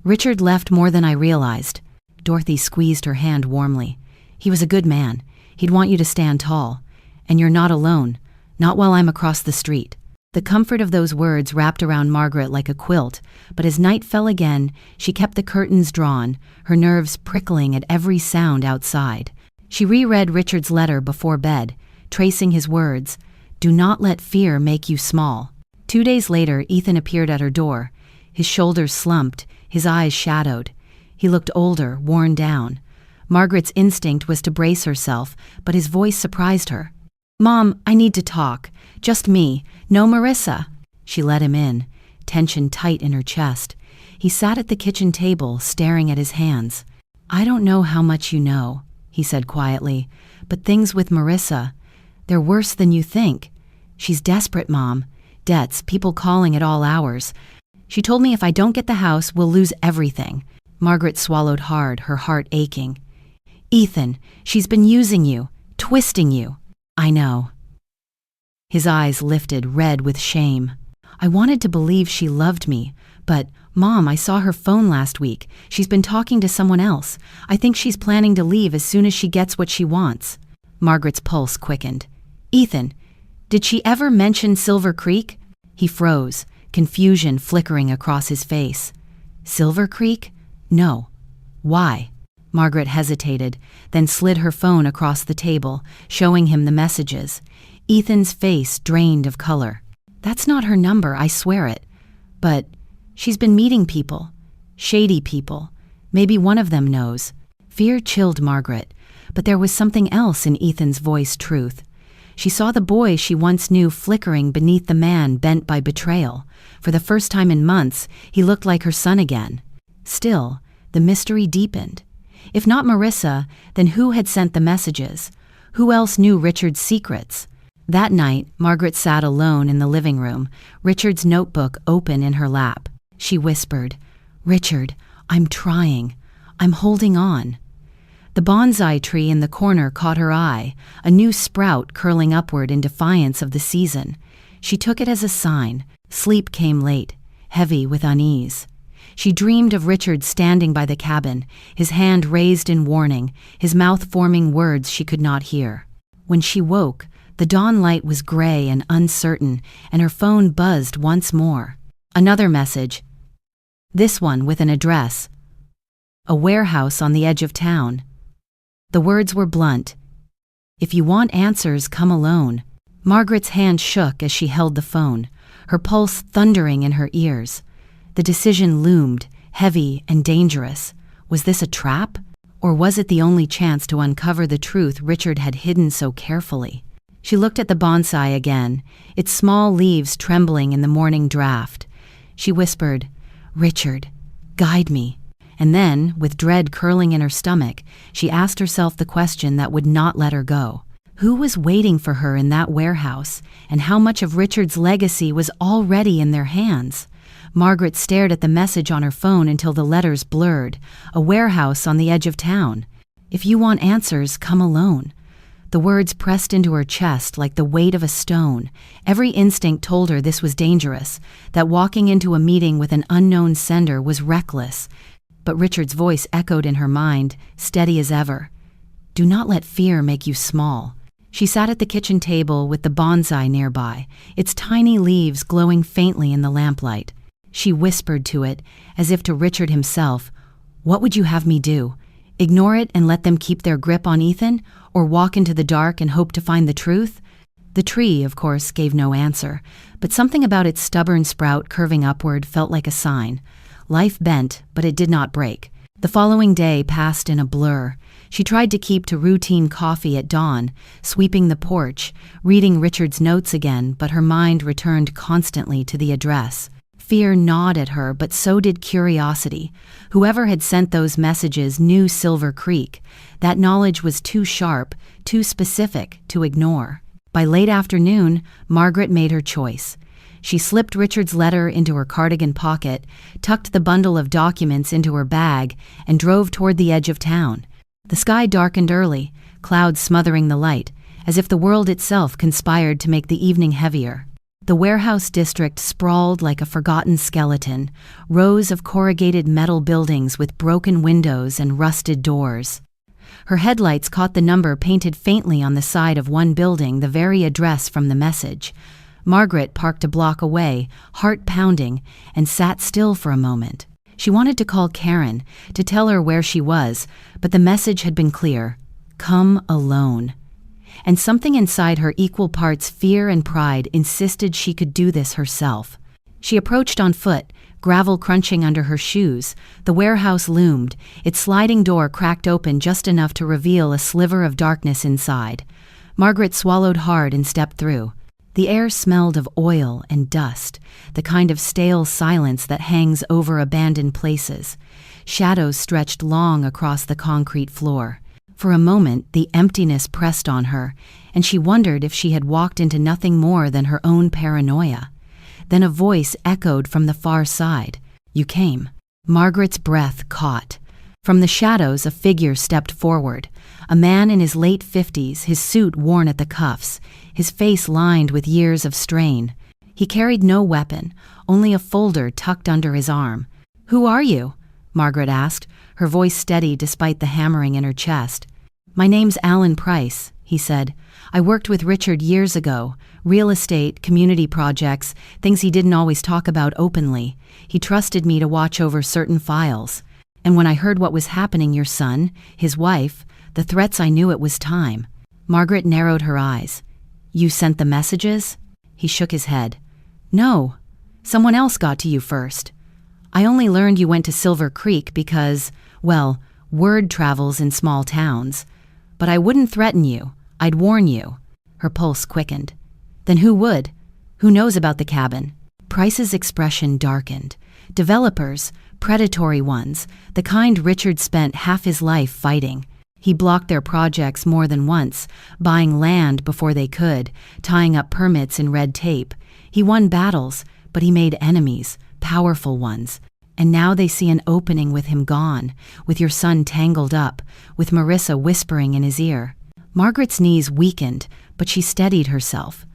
Richard left more than I realized." Dorothy squeezed her hand warmly. "He was a good man. He'd want you to stand tall. And you're not alone. Not while I'm across the street." The comfort of those words wrapped around Margaret like a quilt, but as night fell again, she kept the curtains drawn, her nerves prickling at every sound outside. She reread Richard's letter before bed, tracing his words, "Do not let fear make you small." 2 days later, Ethan appeared at her door. His shoulders slumped, his eyes shadowed. He looked older, worn down. Margaret's instinct was to brace herself, but his voice surprised her. "Mom, I need to talk. Just me. No Marissa." She let him in, tension tight in her chest. He sat at the kitchen table, staring at his hands. "I don't know how much you know," he said quietly, "but things with Marissa, they're worse than you think. She's desperate, Mom. Debts, people calling at all hours. She told me if I don't get the house, we'll lose everything." Margaret swallowed hard, her heart aching. "Ethan, she's been using you, twisting you." "I know." His eyes lifted, red with shame. "I wanted to believe she loved me, but, Mom, I saw her phone last week. She's been talking to someone else. I think she's planning to leave as soon as she gets what she wants." Margaret's pulse quickened. "Ethan, did she ever mention Silver Creek?" He froze, confusion flickering across his face. "Silver Creek? No. Why?" Margaret hesitated, then slid her phone across the table, showing him the messages. Ethan's face drained of color. "That's not her number, I swear it. But she's been meeting people. Shady people. Maybe one of them knows." Fear chilled Margaret, but there was something else in Ethan's voice, truth. She saw the boy she once knew flickering beneath the man bent by betrayal. For the first time in months, he looked like her son again. Still, the mystery deepened. If not Marissa, then who had sent the messages? Who else knew Richard's secrets? That night, Margaret sat alone in the living room, Richard's notebook open in her lap. She whispered, "Richard, I'm trying. I'm holding on." The bonsai tree in the corner caught her eye, a new sprout curling upward in defiance of the season. She took it as a sign. Sleep came late, heavy with unease. She dreamed of Richard standing by the cabin, his hand raised in warning, his mouth forming words she could not hear. When she woke, the dawn light was gray and uncertain, and her phone buzzed once more. Another message. This one with an address. A warehouse on the edge of town. The words were blunt. "If you want answers, come alone." Margaret's hand shook as she held the phone, her pulse thundering in her ears. The decision loomed, heavy and dangerous. Was this a trap? Or was it the only chance to uncover the truth Richard had hidden so carefully? She looked at the bonsai again, its small leaves trembling in the morning draft. She whispered, "Richard, guide me." And then, with dread curling in her stomach, she asked herself the question that would not let her go. Who was waiting for her in that warehouse, and how much of Richard's legacy was already in their hands? Margaret stared at the message on her phone until the letters blurred. A warehouse on the edge of town. "If you want answers, come alone." The words pressed into her chest like the weight of a stone. Every instinct told her this was dangerous, that walking into a meeting with an unknown sender was reckless. But Richard's voice echoed in her mind, steady as ever. "Do not let fear make you small." She sat at the kitchen table with the bonsai nearby, its tiny leaves glowing faintly in the lamplight. She whispered to it, as if to Richard himself, "What would you have me do? Ignore it and let them keep their grip on Ethan? Or walk into the dark and hope to find the truth?" The tree, of course, gave no answer, but something about its stubborn sprout curving upward felt like a sign. Life bent, but it did not break. The following day passed in a blur. She tried to keep to routine coffee at dawn, sweeping the porch, reading Richard's notes again, but her mind returned constantly to the address. Fear gnawed at her, but so did curiosity. Whoever had sent those messages knew Silver Creek. That knowledge was too sharp, too specific, to ignore. By late afternoon, Margaret made her choice. She slipped Richard's letter into her cardigan pocket, tucked the bundle of documents into her bag, and drove toward the edge of town. The sky darkened early, clouds smothering the light, as if the world itself conspired to make the evening heavier. The warehouse district sprawled like a forgotten skeleton, rows of corrugated metal buildings with broken windows and rusted doors. Her headlights caught the number painted faintly on the side of one building, the very address from the message. Margaret parked a block away, heart pounding, and sat still for a moment. She wanted to call Karen, to tell her where she was, but the message had been clear. "Come alone." And something inside her, equal parts fear and pride, insisted she could do this herself. She approached on foot, gravel crunching under her shoes. The warehouse loomed, its sliding door cracked open just enough to reveal a sliver of darkness inside. Margaret swallowed hard and stepped through. The air smelled of oil and dust, the kind of stale silence that hangs over abandoned places. Shadows stretched long across the concrete floor. For a moment, the emptiness pressed on her, and she wondered if she had walked into nothing more than her own paranoia. Then a voice echoed from the far side. "You came." Margaret's breath caught. From the shadows, a figure stepped forward. A man in his late 50s, his suit worn at the cuffs, his face lined with years of strain. He carried no weapon, only a folder tucked under his arm. "Who are you?" Margaret asked, her voice steady despite the hammering in her chest. "My name's Alan Price," he said. "I worked with Richard years ago. Real estate, community projects, things he didn't always talk about openly. He trusted me to watch over certain files. And when I heard what was happening, your son, his wife, the threats, I knew it was time." Margaret narrowed her eyes. "You sent the messages?" He shook his head. "No. Someone else got to you first. I only learned you went to Silver Creek because, well, word travels in small towns. But I wouldn't threaten you. I'd warn you." Her pulse quickened. "Then who would? Who knows about the cabin?" Price's expression darkened. "Developers, predatory ones, the kind Richard spent half his life fighting. He blocked their projects more than once, buying land before they could, tying up permits in red tape. He won battles, but he made enemies, powerful ones. And now they see an opening with him gone, with your son tangled up, with Marissa whispering in his ear." Margaret's knees weakened, but she steadied herself.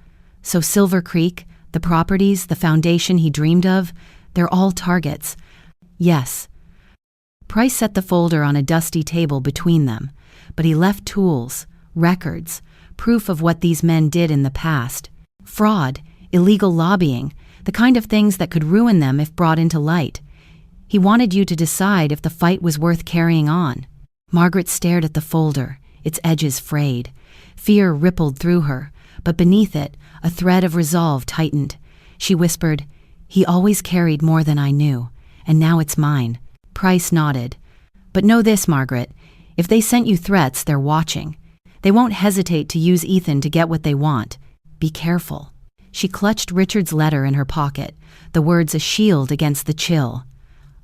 "So Silver Creek, the properties, the foundation he dreamed of, they're all targets." "Yes." Price set the folder on a dusty table between them, but he left tools, records, proof of what these men did in the past. Fraud, illegal lobbying, the kind of things that could ruin them if brought into light. He wanted you to decide if the fight was worth carrying on. Margaret stared at the folder, its edges frayed. Fear rippled through her, but beneath it, a thread of resolve tightened. She whispered, "He always carried more than I knew, and now it's mine." Price nodded. "But know this, Margaret, if they sent you threats, they're watching. They won't hesitate to use Ethan to get what they want. Be careful." She clutched Richard's letter in her pocket, the words a shield against the chill.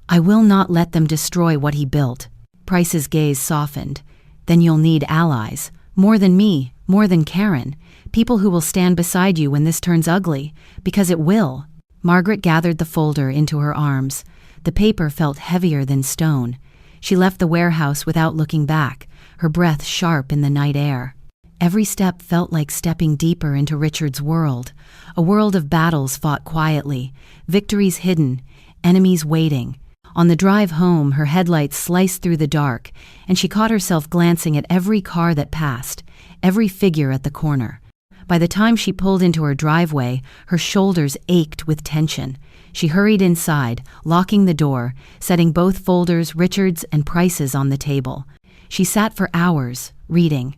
"I will not let them destroy what he built." Price's gaze softened. "Then you'll need allies. More than me, more than Karen. People who will stand beside you when this turns ugly, because it will." Margaret gathered the folder into her arms. The paper felt heavier than stone. She left the warehouse without looking back, her breath sharp in the night air. Every step felt like stepping deeper into Richard's world, a world of battles fought quietly, victories hidden, enemies waiting. On the drive home, her headlights sliced through the dark, and she caught herself glancing at every car that passed, every figure at the corner. By the time she pulled into her driveway, her shoulders ached with tension. She hurried inside, locking the door, setting both folders, Richard's and Price's, on the table. She sat for hours, reading.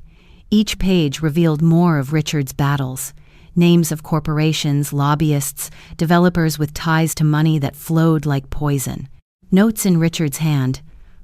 Each page revealed more of Richard's battles. Names of corporations, lobbyists, developers with ties to money that flowed like poison. Notes in Richard's hand.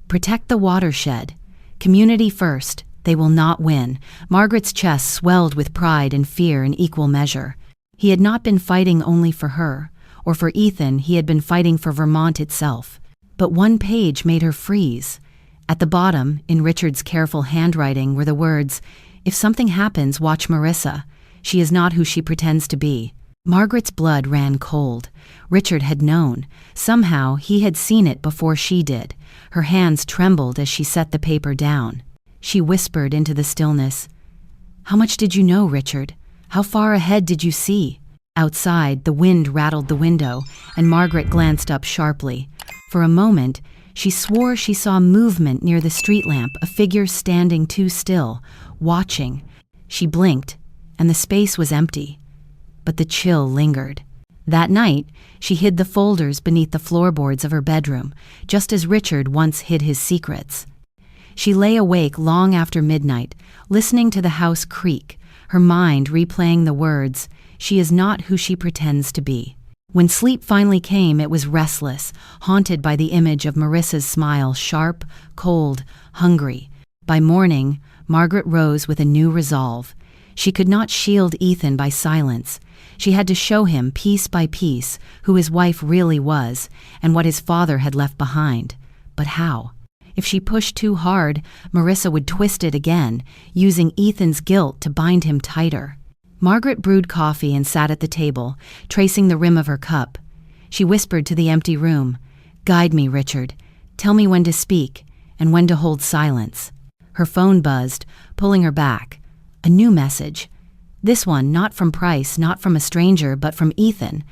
"Protect the watershed. Community first. They will not win." Margaret's chest swelled with pride and fear in equal measure. He had not been fighting only for her, or for Ethan, he had been fighting for Vermont itself. But one page made her freeze. At the bottom, in Richard's careful handwriting, were the words, "If something happens, watch Marissa. She is not who she pretends to be." Margaret's blood ran cold. Richard had known. Somehow, he had seen it before she did. Her hands trembled as she set the paper down. She whispered into the stillness, "How much did you know, Richard? How far ahead did you see?" Outside, the wind rattled the window, and Margaret glanced up sharply. For a moment, she swore she saw movement near the street lamp, a figure standing too still, watching. She blinked, and the space was empty. But the chill lingered. That night, she hid the folders beneath the floorboards of her bedroom, just as Richard once hid his secrets. She lay awake long after midnight, listening to the house creak, her mind replaying the words, "She is not who she pretends to be." When sleep finally came, it was restless, haunted by the image of Marissa's smile, sharp, cold, hungry. By morning, Margaret rose with a new resolve. She could not shield Ethan by silence. She had to show him, piece by piece, who his wife really was and what his father had left behind. But how? If she pushed too hard, Marissa would twist it again, using Ethan's guilt to bind him tighter. Margaret brewed coffee and sat at the table, tracing the rim of her cup. She whispered to the empty room, "Guide me, Richard. Tell me when to speak and when to hold silence." Her phone buzzed, pulling her back. A new message. This one not from Price, not from a stranger, but from Ethan.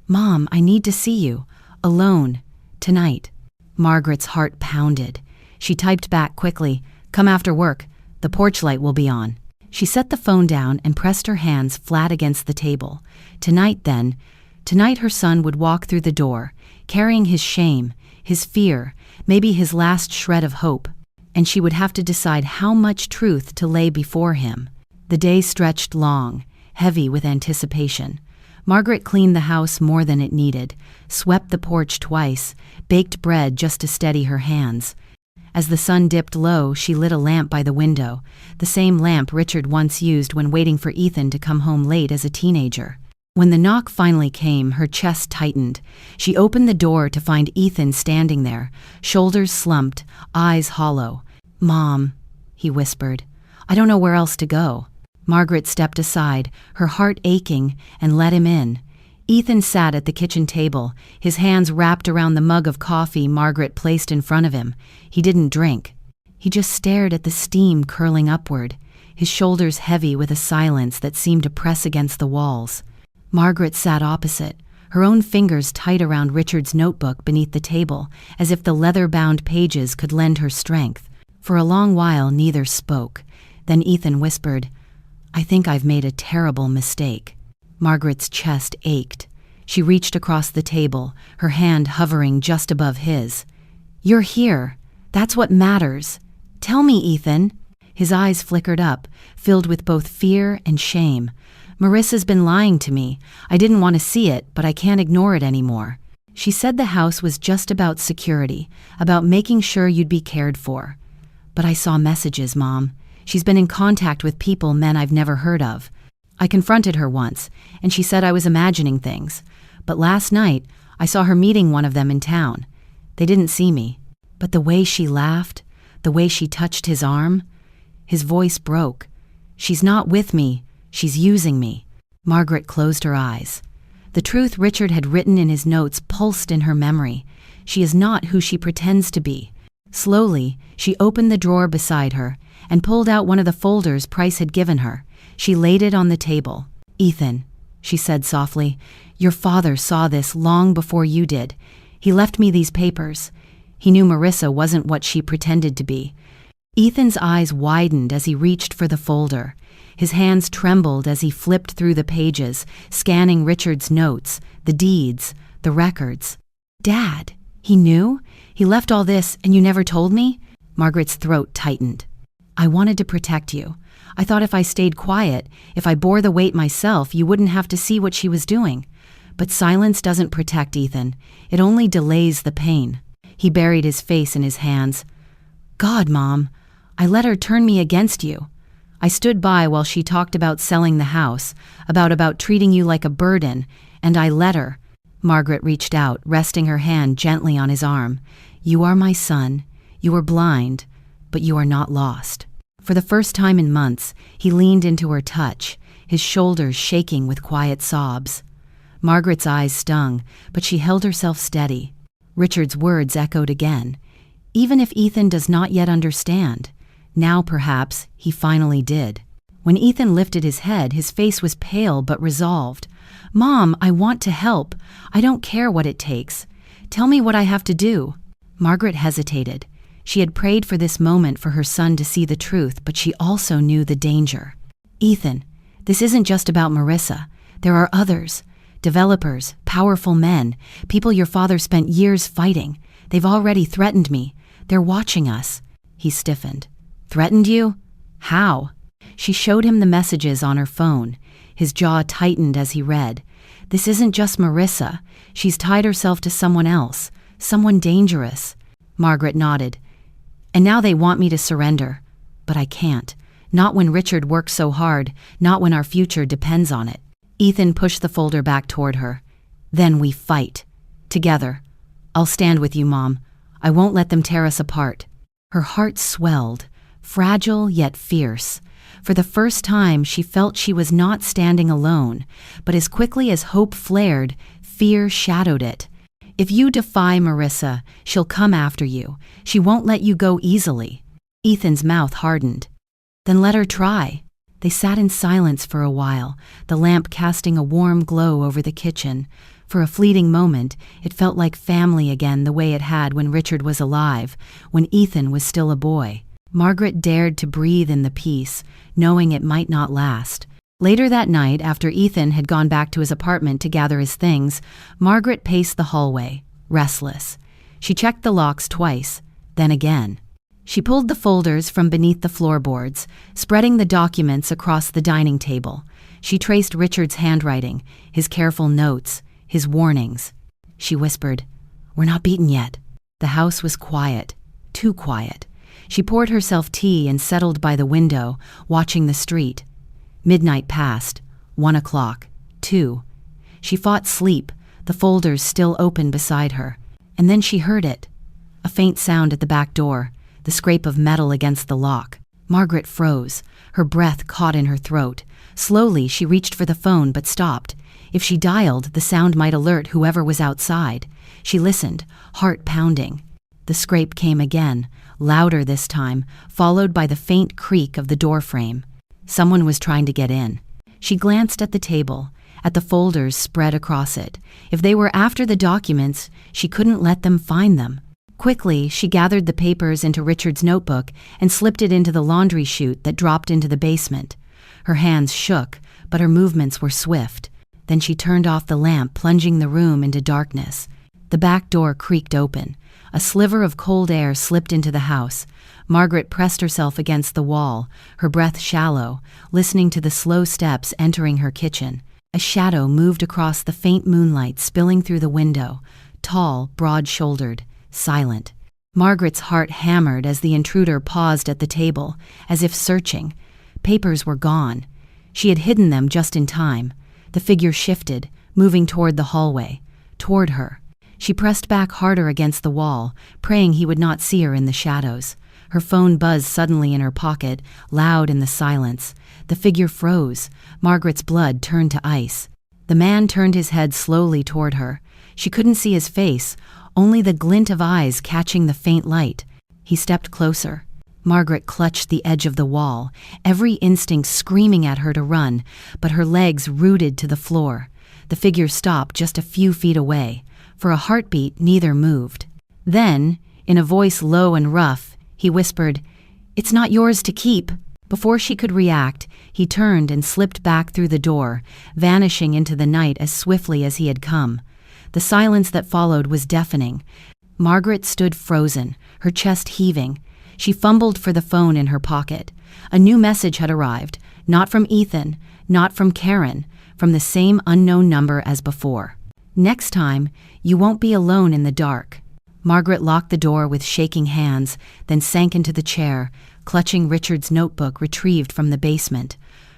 "Mom, I need to see you. Alone. Tonight." Margaret's heart pounded. She typed back quickly, "Come after work. The porch light will be on." She set the phone down and pressed her hands flat against the table. Tonight, then. Tonight her son would walk through the door, carrying his shame, his fear, maybe his last shred of hope. And she would have to decide how much truth to lay before him. The day stretched long, heavy with anticipation. Margaret cleaned the house more than it needed, swept the porch twice, baked bread just to steady her hands. As the sun dipped low, she lit a lamp by the window, the same lamp Richard once used when waiting for Ethan to come home late as a teenager. When the knock finally came, her chest tightened. She opened the door to find Ethan standing there, shoulders slumped, eyes hollow. "Mom," he whispered, "I don't know where else to go." Margaret stepped aside, her heart aching, and let him in. Ethan sat at the kitchen table, his hands wrapped around the mug of coffee Margaret placed in front of him. He didn't drink. He just stared at the steam curling upward, his shoulders heavy with a silence that seemed to press against the walls. Margaret sat opposite, her own fingers tight around Richard's notebook beneath the table, as if the leather-bound pages could lend her strength. For a long while, neither spoke. Then Ethan whispered, "I think I've made a terrible mistake." Margaret's chest ached. She reached across the table, her hand hovering just above his. "You're here. That's what matters. Tell me, Ethan." His eyes flickered up, filled with both fear and shame. "Marissa's been lying to me. I didn't want to see it, but I can't ignore it anymore. She said the house was just about security, about making sure you'd be cared for. But I saw messages, Mom. She's been in contact with people, men I've never heard of. I confronted her once, and she said I was imagining things. But last night, I saw her meeting one of them in town. They didn't see me. But the way she laughed, the way she touched his arm," his voice broke. "She's not with me. She's using me." Margaret closed her eyes. The truth Richard had written in his notes pulsed in her memory. She is not who she pretends to be. Slowly, she opened the drawer beside her and pulled out one of the folders Price had given her. She laid it on the table. "Ethan," she said softly, "your father saw this long before you did. He left me these papers. He knew Marissa wasn't what she pretended to be." Ethan's eyes widened as he reached for the folder. His hands trembled as he flipped through the pages, scanning Richard's notes, the deeds, the records. "Dad, he knew? He left all this and you never told me?" Margaret's throat tightened. "I wanted to protect you. I thought if I stayed quiet, if I bore the weight myself, you wouldn't have to see what she was doing. But silence doesn't protect, Ethan. It only delays the pain." He buried his face in his hands. "God, Mom, I let her turn me against you. I stood by while she talked about selling the house, about treating you like a burden, and I let her." Margaret reached out, resting her hand gently on his arm. "You are my son. You were blind, but you are not lost." For the first time in months, he leaned into her touch, his shoulders shaking with quiet sobs. Margaret's eyes stung, but she held herself steady. Richard's words echoed again. Even if Ethan does not yet understand, now perhaps he finally did. When Ethan lifted his head, his face was pale but resolved. "Mom, I want to help. I don't care what it takes. Tell me what I have to do." Margaret hesitated. She had prayed for this moment for her son to see the truth, but she also knew the danger. "Ethan, this isn't just about Marissa. There are others. Developers, powerful men, people your father spent years fighting. They've already threatened me. They're watching us." He stiffened. Threatened you? How? She showed him the messages on her phone. His jaw tightened as he read. This isn't just Marissa. She's tied herself to someone else. Someone dangerous. Margaret nodded. And now they want me to surrender. But I can't. Not when Richard worked so hard, not when our future depends on it. Ethan pushed the folder back toward her. Then we fight. Together. I'll stand with you, Mom. I won't let them tear us apart. Her heart swelled, fragile yet fierce. For the first time, she felt she was not standing alone, but as quickly as hope flared, fear shadowed it. If you defy Marissa, she'll come after you. She won't let you go easily. Ethan's mouth hardened. Then let her try. They sat in silence for a while, the lamp casting a warm glow over the kitchen. For a fleeting moment, it felt like family again the way it had when Richard was alive, when Ethan was still a boy. Margaret dared to breathe in the peace, knowing it might not last. Later that night, after Ethan had gone back to his apartment to gather his things, Margaret paced the hallway, restless. She checked the locks twice, then again. She pulled the folders from beneath the floorboards, spreading the documents across the dining table. She traced Richard's handwriting, his careful notes, his warnings. She whispered, "We're not beaten yet." The house was quiet, too quiet. She poured herself tea and settled by the window, watching the street. Midnight passed, 1 o'clock, 2. She fought sleep, the folders still open beside her. And then she heard it. A faint sound at the back door, the scrape of metal against the lock. Margaret froze, her breath caught in her throat. Slowly, she reached for the phone but stopped. If she dialed, the sound might alert whoever was outside. She listened, heart pounding. The scrape came again, louder this time, followed by the faint creak of the door frame. Someone was trying to get in. She glanced at the table, at the folders spread across it. If they were after the documents, she couldn't let them find them. Quickly, she gathered the papers into Richard's notebook and slipped it into the laundry chute that dropped into the basement. Her hands shook, but her movements were swift. Then she turned off the lamp, plunging the room into darkness. The back door creaked open. A sliver of cold air slipped into the house. Margaret pressed herself against the wall, her breath shallow, listening to the slow steps entering her kitchen. A shadow moved across the faint moonlight spilling through the window, tall, broad-shouldered, silent. Margaret's heart hammered as the intruder paused at the table, as if searching. Papers were gone. She had hidden them just in time. The figure shifted, moving toward the hallway, toward her. She pressed back harder against the wall, praying he would not see her in the shadows. Her phone buzzed suddenly in her pocket, loud in the silence. The figure froze. Margaret's blood turned to ice. The man turned his head slowly toward her. She couldn't see his face, only the glint of eyes catching the faint light. He stepped closer. Margaret clutched the edge of the wall, every instinct screaming at her to run, but her legs rooted to the floor. The figure stopped just a few feet away. For a heartbeat, neither moved. Then, in a voice low and rough, he whispered, "It's not yours to keep." Before she could react, he turned and slipped back through the door, vanishing into the night as swiftly as he had come. The silence that followed was deafening. Margaret stood frozen, her chest heaving. She fumbled for the phone in her pocket. A new message had arrived, not from Ethan, not from Karen, from the same unknown number as before. "Next time, you won't be alone in the dark." Margaret locked the door with shaking hands, then sank into the chair, clutching Richard's notebook retrieved from the basement.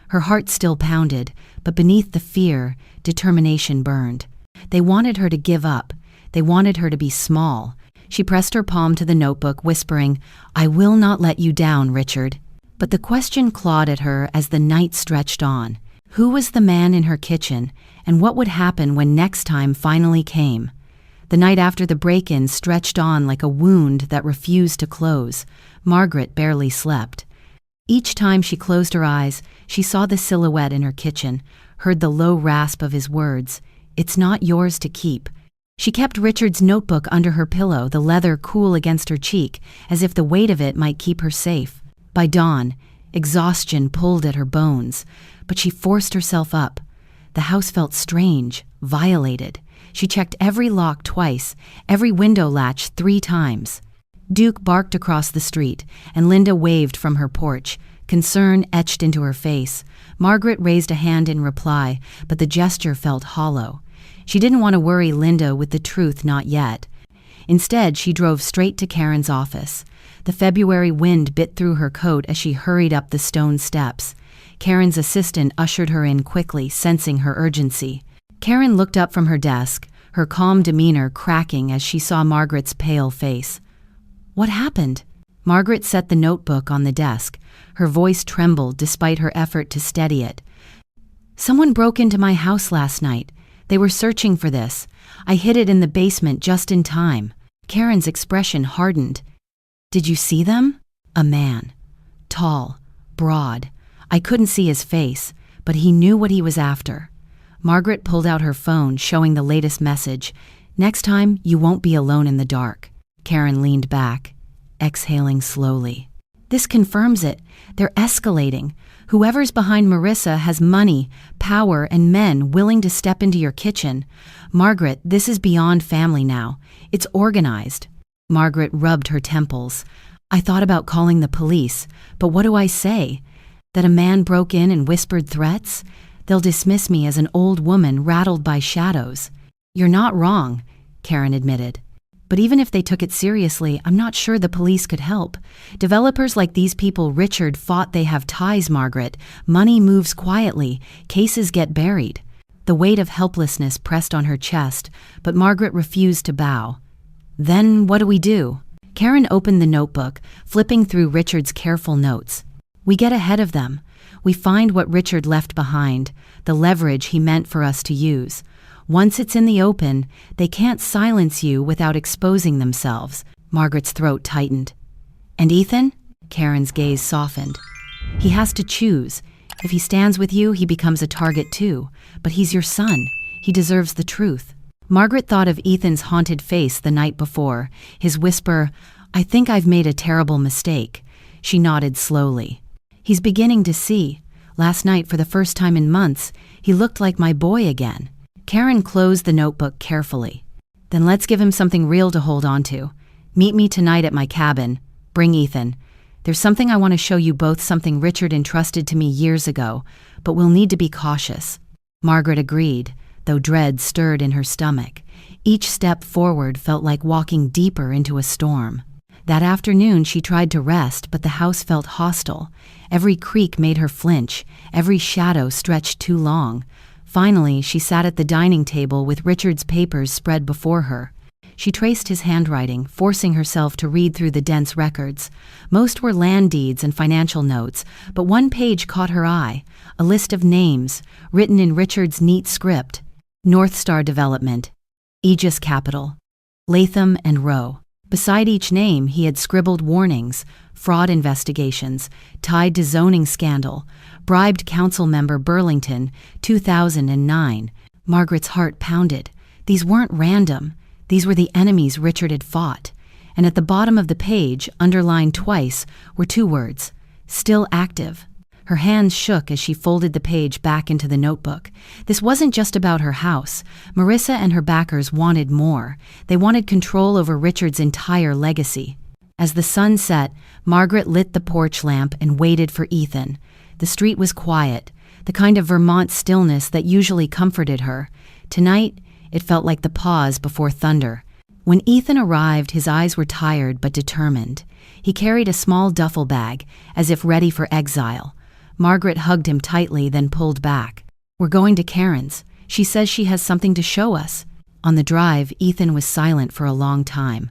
Her heart still pounded, but beneath the fear, determination burned. They wanted her to give up. They wanted her to be small. She pressed her palm to the notebook, whispering, "I will not let you down, Richard." But the question clawed at her as the night stretched on. Who was the man in her kitchen, and what would happen when next time finally came? The night after the break-in stretched on like a wound that refused to close. Margaret barely slept. Each time she closed her eyes, she saw the silhouette in her kitchen, heard the low rasp of his words, "It's not yours to keep." She kept Richard's notebook under her pillow, the leather cool against her cheek, as if the weight of it might keep her safe. By dawn, exhaustion pulled at her bones, but she forced herself up. The house felt strange, violated. She checked every lock twice, every window latch 3 times. Duke barked across the street, and Linda waved from her porch, concern etched into her face. Margaret raised a hand in reply, but the gesture felt hollow. She didn't want to worry Linda with the truth not yet. Instead, she drove straight to Karen's office. The February wind bit through her coat as she hurried up the stone steps. Karen's assistant ushered her in quickly, sensing her urgency. Karen looked up from her desk, her calm demeanor cracking as she saw Margaret's pale face. "What happened?" Margaret set the notebook on the desk. Her voice trembled despite her effort to steady it. "Someone broke into my house last night. They were searching for this. I hid it in the basement just in time." Karen's expression hardened. "Did you see them?" "A man. Tall, broad. I couldn't see his face, but he knew what he was after." Margaret pulled out her phone, showing the latest message. "Next time, you won't be alone in the dark." Karen leaned back, exhaling slowly. "This confirms it. They're escalating. Whoever's behind Marissa has money, power, and men willing to step into your kitchen. Margaret, this is beyond family now. It's organized." Margaret rubbed her temples. "I thought about calling the police, but what do I say? That a man broke in and whispered threats? They'll dismiss me as an old woman rattled by shadows." "You're not wrong," Karen admitted. "But even if they took it seriously, I'm not sure the police could help. Developers like these people Richard fought, they have ties, Margaret. Money moves quietly. Cases get buried." The weight of helplessness pressed on her chest, but Margaret refused to bow. "Then what do we do?" Karen opened the notebook, flipping through Richard's careful notes. "We get ahead of them. We find what Richard left behind, the leverage he meant for us to use. Once it's in the open, they can't silence you without exposing themselves." Margaret's throat tightened. "And Ethan?" Karen's gaze softened. "He has to choose. If he stands with you, he becomes a target too. But he's your son. He deserves the truth." Margaret thought of Ethan's haunted face the night before, his whisper, "I think I've made a terrible mistake." She nodded slowly. "He's beginning to see. Last night, for the first time in months, he looked like my boy again." Karen closed the notebook carefully. "Then let's give him something real to hold on to. Meet me tonight at my cabin. Bring Ethan. There's something I want to show you both, something Richard entrusted to me years ago, but we'll need to be cautious." Margaret agreed, though dread stirred in her stomach. Each step forward felt like walking deeper into a storm. That afternoon she tried to rest, but the house felt hostile. Every creak made her flinch, every shadow stretched too long. Finally, she sat at the dining table with Richard's papers spread before her. She traced his handwriting, forcing herself to read through the dense records. Most were land deeds and financial notes, but one page caught her eye, a list of names, written in Richard's neat script. North Star Development, Aegis Capital, Latham and Rowe. Beside each name, he had scribbled warnings, fraud investigations, tied to zoning scandal, bribed council member Burlington, 2009. Margaret's heart pounded. These weren't random. These were the enemies Richard had fought. And at the bottom of the page, underlined twice, were two words: still active. Her hands shook as she folded the page back into the notebook. This wasn't just about her house. Marissa and her backers wanted more. They wanted control over Richard's entire legacy. As the sun set, Margaret lit the porch lamp and waited for Ethan. The street was quiet, the kind of Vermont stillness that usually comforted her. Tonight, it felt like the pause before thunder. When Ethan arrived, his eyes were tired but determined. He carried a small duffel bag, as if ready for exile. Margaret hugged him tightly, then pulled back. "We're going to Karen's. She says she has something to show us." On the drive, Ethan was silent for a long time.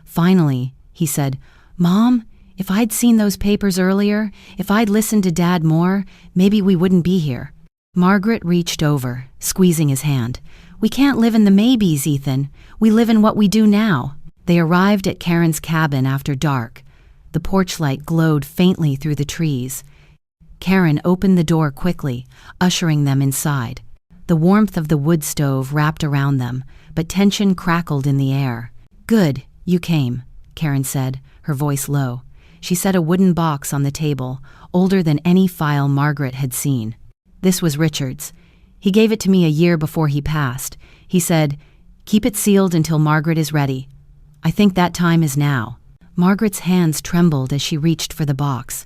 Finally, he said, "Mom, if I'd seen those papers earlier, if I'd listened to Dad more, maybe we wouldn't be here." Margaret reached over, squeezing his hand. "We can't live in the maybes, Ethan. We live in what we do now." They arrived at Karen's cabin after dark. The porch light glowed faintly through the trees. Karen opened the door quickly, ushering them inside. The warmth of the wood stove wrapped around them, but tension crackled in the air. "Good, you came," Karen said, her voice low. She set a wooden box on the table, older than any file Margaret had seen. This was Richard's. He gave it to me a year before he passed. He said, "Keep it sealed until Margaret is ready." I think that time is now. Margaret's hands trembled as she reached for the box.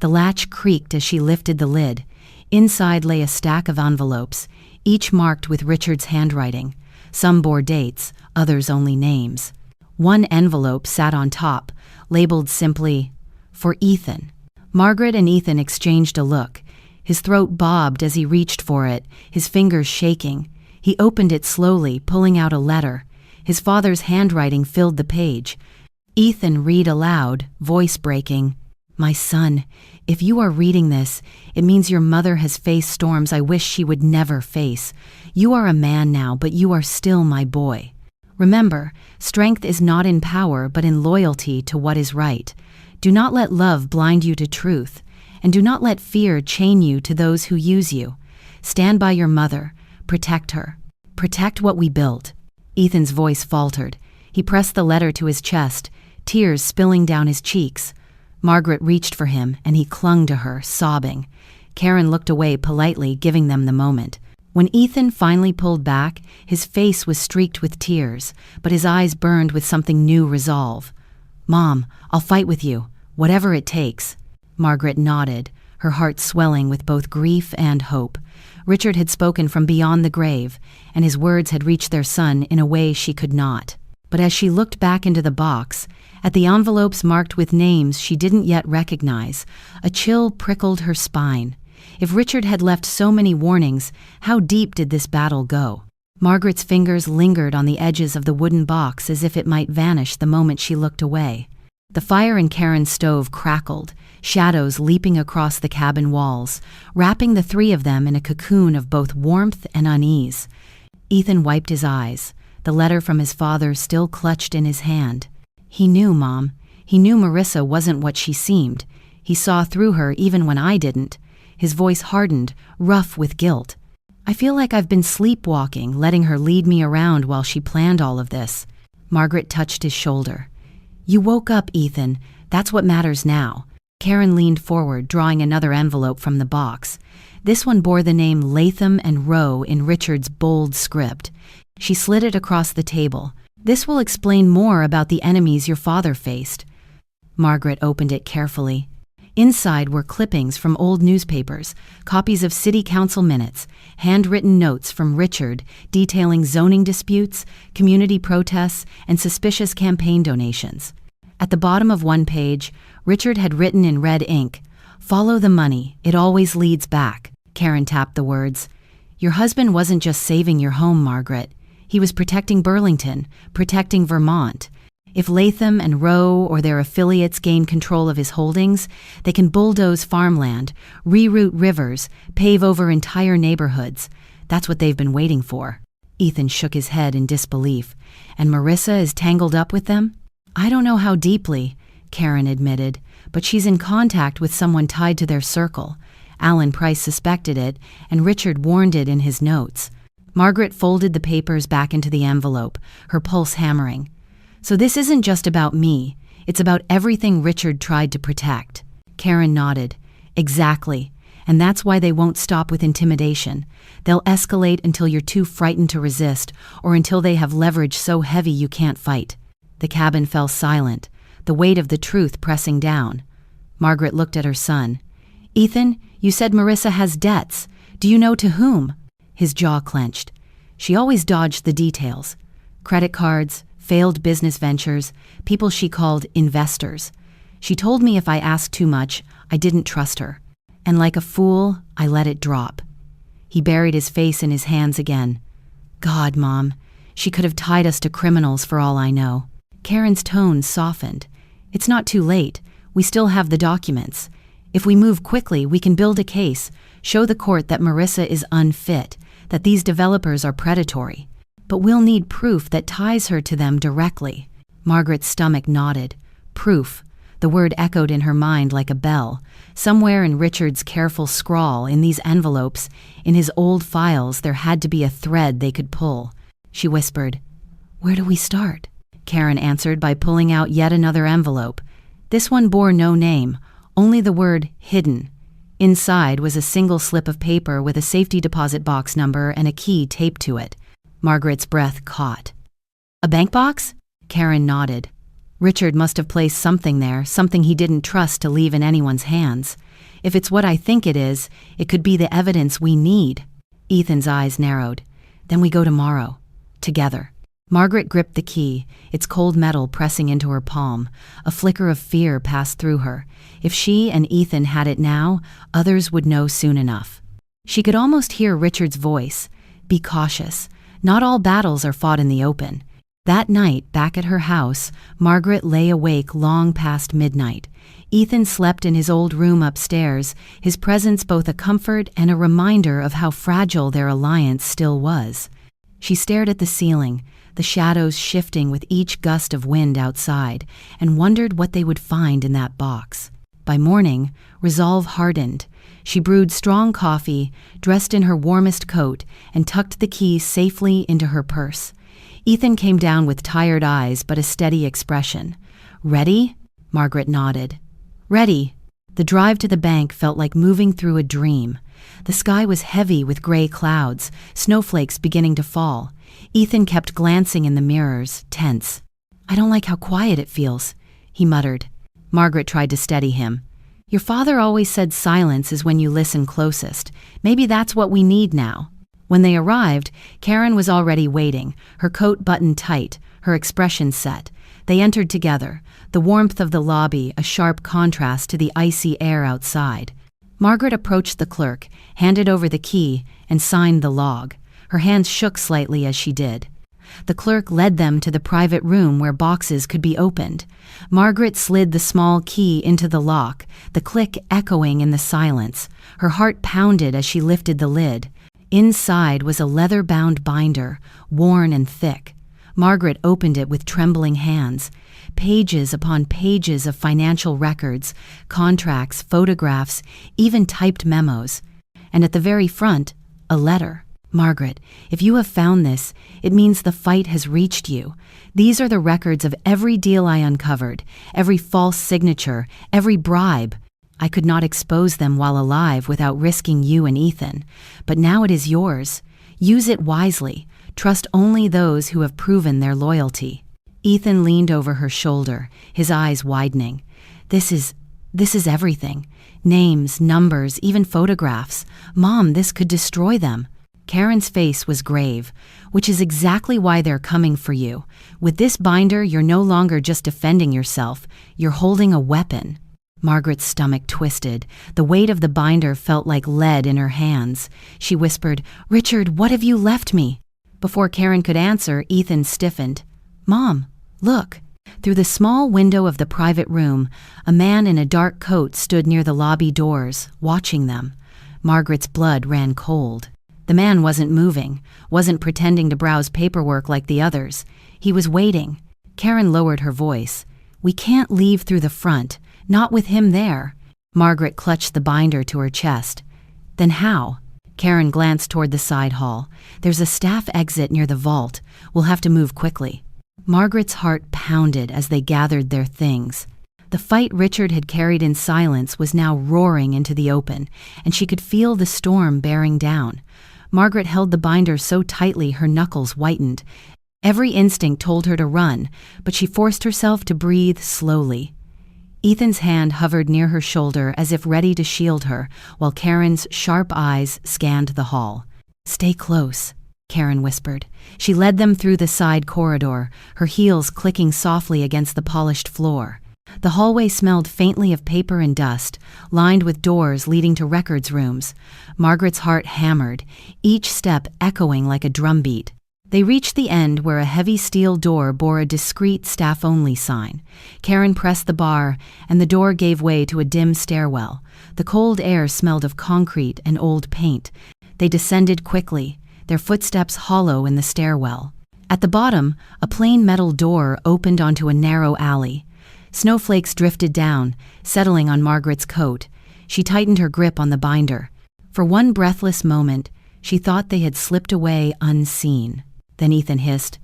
The latch creaked as she lifted the lid. Inside lay a stack of envelopes, each marked with Richard's handwriting. Some bore dates, others only names. One envelope sat on top, labeled simply, "For Ethan." Margaret and Ethan exchanged a look. His throat bobbed as he reached for it, his fingers shaking. He opened it slowly, pulling out a letter. His father's handwriting filled the page. Ethan read aloud, voice breaking, "My son, if you are reading this, it means your mother has faced storms I wish she would never face. You are a man now, but you are still my boy. Remember, strength is not in power, but in loyalty to what is right. Do not let love blind you to truth, and do not let fear chain you to those who use you. Stand by your mother. Protect her. Protect what we built." Ethan's voice faltered. He pressed the letter to his chest, tears spilling down his cheeks. Margaret reached for him, and he clung to her, sobbing. Karen looked away politely, giving them the moment. When Ethan finally pulled back, his face was streaked with tears, but his eyes burned with something new resolve. "Mom, I'll fight with you, whatever it takes." Margaret nodded, her heart swelling with both grief and hope. Richard had spoken from beyond the grave, and his words had reached their son in a way she could not. But as she looked back into the box, at the envelopes marked with names she didn't yet recognize, a chill prickled her spine. If Richard had left so many warnings, how deep did this battle go? Margaret's fingers lingered on the edges of the wooden box as if it might vanish the moment she looked away. The fire in Karen's stove crackled, shadows leaping across the cabin walls, wrapping the three of them in a cocoon of both warmth and unease. Ethan wiped his eyes, the letter from his father still clutched in his hand. He knew, Mom. He knew Marissa wasn't what she seemed. He saw through her even when I didn't. His voice hardened, rough with guilt. "I feel like I've been sleepwalking, letting her lead me around while she planned all of this." Margaret touched his shoulder. "You woke up, Ethan. That's what matters now." Karen leaned forward, drawing another envelope from the box. This one bore the name Latham and Rowe in Richard's bold script. She slid it across the table. "This will explain more about the enemies your father faced." Margaret opened it carefully. Inside were clippings from old newspapers, copies of city council minutes, handwritten notes from Richard detailing zoning disputes, community protests, and suspicious campaign donations. At the bottom of one page, Richard had written in red ink, "Follow the money, it always leads back." Karen tapped the words. "Your husband wasn't just saving your home, Margaret. He was protecting Burlington, protecting Vermont. If Latham and Rowe or their affiliates gain control of his holdings, they can bulldoze farmland, reroute rivers, pave over entire neighborhoods. That's what they've been waiting for." Ethan shook his head in disbelief. "And Marissa is tangled up with them?" "I don't know how deeply," Karen admitted, "but she's in contact with someone tied to their circle. Alan Price suspected it, and Richard warned it in his notes." Margaret folded the papers back into the envelope, her pulse hammering. "So this isn't just about me. It's about everything Richard tried to protect." Karen nodded. "Exactly. And that's why they won't stop with intimidation. They'll escalate until you're too frightened to resist, or until they have leverage so heavy you can't fight." The cabin fell silent, the weight of the truth pressing down. Margaret looked at her son. "Ethan, you said Marissa has debts. Do you know to whom?" His jaw clenched. She always dodged the details. Credit cards, failed business ventures, people she called investors. She told me if I asked too much, I didn't trust her. And like a fool, I let it drop. He buried his face in his hands again. "God, Mom, she could have tied us to criminals for all I know." Karen's tone softened. "It's not too late. We still have the documents. If we move quickly, we can build a case, show the court that Marissa is unfit, that these developers are predatory. But we'll need proof that ties her to them directly." Margaret's stomach knotted. Proof. The word echoed in her mind like a bell. Somewhere in Richard's careful scrawl, in these envelopes, in his old files, there had to be a thread they could pull. She whispered, "Where do we start?" Karen answered by pulling out yet another envelope. This one bore no name, only the word hidden. Inside was a single slip of paper with a safety deposit box number and a key taped to it. Margaret's breath caught. "A bank box?" Karen nodded. Richard must have placed something there, something he didn't trust to leave in anyone's hands. If it's what I think it is, it could be the evidence we need." Ethan's eyes narrowed. "Then we go tomorrow. Together." Margaret gripped the key, its cold metal pressing into her palm. A flicker of fear passed through her. If she and Ethan had it now, others would know soon enough. She could almost hear Richard's voice. "Be cautious. Not all battles are fought in the open." That night, back at her house, Margaret lay awake long past midnight. Ethan slept in his old room upstairs, his presence both a comfort and a reminder of how fragile their alliance still was. She stared at the ceiling, the shadows shifting with each gust of wind outside, and wondered what they would find in that box. By morning, resolve hardened. She brewed strong coffee, dressed in her warmest coat, and tucked the key safely into her purse. Ethan came down with tired eyes but a steady expression. "Ready?" Margaret nodded. "Ready." The drive to the bank felt like moving through a dream. The sky was heavy with gray clouds, snowflakes beginning to fall. Ethan kept glancing in the mirrors, tense. "I don't like how quiet it feels," he muttered. Margaret tried to steady him. "Your father always said silence is when you listen closest. Maybe that's what we need now." When they arrived, Karen was already waiting, her coat buttoned tight, her expression set. They entered together, the warmth of the lobby a sharp contrast to the icy air outside. Margaret approached the clerk, handed over the key, and signed the log. Her hands shook slightly as she did. The clerk led them to the private room where boxes could be opened. Margaret slid the small key into the lock, the click echoing in the silence. Her heart pounded as she lifted the lid. Inside was a leather-bound binder, worn and thick. Margaret opened it with trembling hands. Pages upon pages of financial records, contracts, photographs, even typed memos. And at the very front, a letter. "Margaret, if you have found this, it means the fight has reached you. These are the records of every deal I uncovered, every false signature, every bribe. I could not expose them while alive without risking you and Ethan. But now it is yours. Use it wisely. Trust only those who have proven their loyalty." Ethan leaned over her shoulder, his eyes widening. This is everything. Names, numbers, even photographs. Mom, this could destroy them." Karen's face was grave. "Which is exactly why they're coming for you. With this binder, you're no longer just defending yourself. You're holding a weapon." Margaret's stomach twisted. The weight of the binder felt like lead in her hands. She whispered, "Richard, what have you left me?" Before Karen could answer, Ethan stiffened. "Mom, look." Through the small window of the private room, a man in a dark coat stood near the lobby doors, watching them. Margaret's blood ran cold. The man wasn't moving, wasn't pretending to browse paperwork like the others. He was waiting. Karen lowered her voice. "We can't leave through the front. Not with him there." Margaret clutched the binder to her chest. "Then how?" Karen glanced toward the side hall. "There's a staff exit near the vault. We'll have to move quickly." Margaret's heart pounded as they gathered their things. The fight Richard had carried in silence was now roaring into the open, and she could feel the storm bearing down. Margaret held the binder so tightly her knuckles whitened. Every instinct told her to run, but she forced herself to breathe slowly. Ethan's hand hovered near her shoulder as if ready to shield her, while Karen's sharp eyes scanned the hall. "Stay close," Karen whispered. She led them through the side corridor, her heels clicking softly against the polished floor. The hallway smelled faintly of paper and dust, lined with doors leading to records rooms. Margaret's heart hammered, each step echoing like a drumbeat. They reached the end where a heavy steel door bore a discreet staff-only sign. Karen pressed the bar, and the door gave way to a dim stairwell. The cold air smelled of concrete and old paint. They descended quickly, their footsteps hollow in the stairwell. At the bottom, a plain metal door opened onto a narrow alley. Snowflakes drifted down, settling on Margaret's coat. She tightened her grip on the binder. For one breathless moment, she thought they had slipped away unseen. Then Ethan hissed,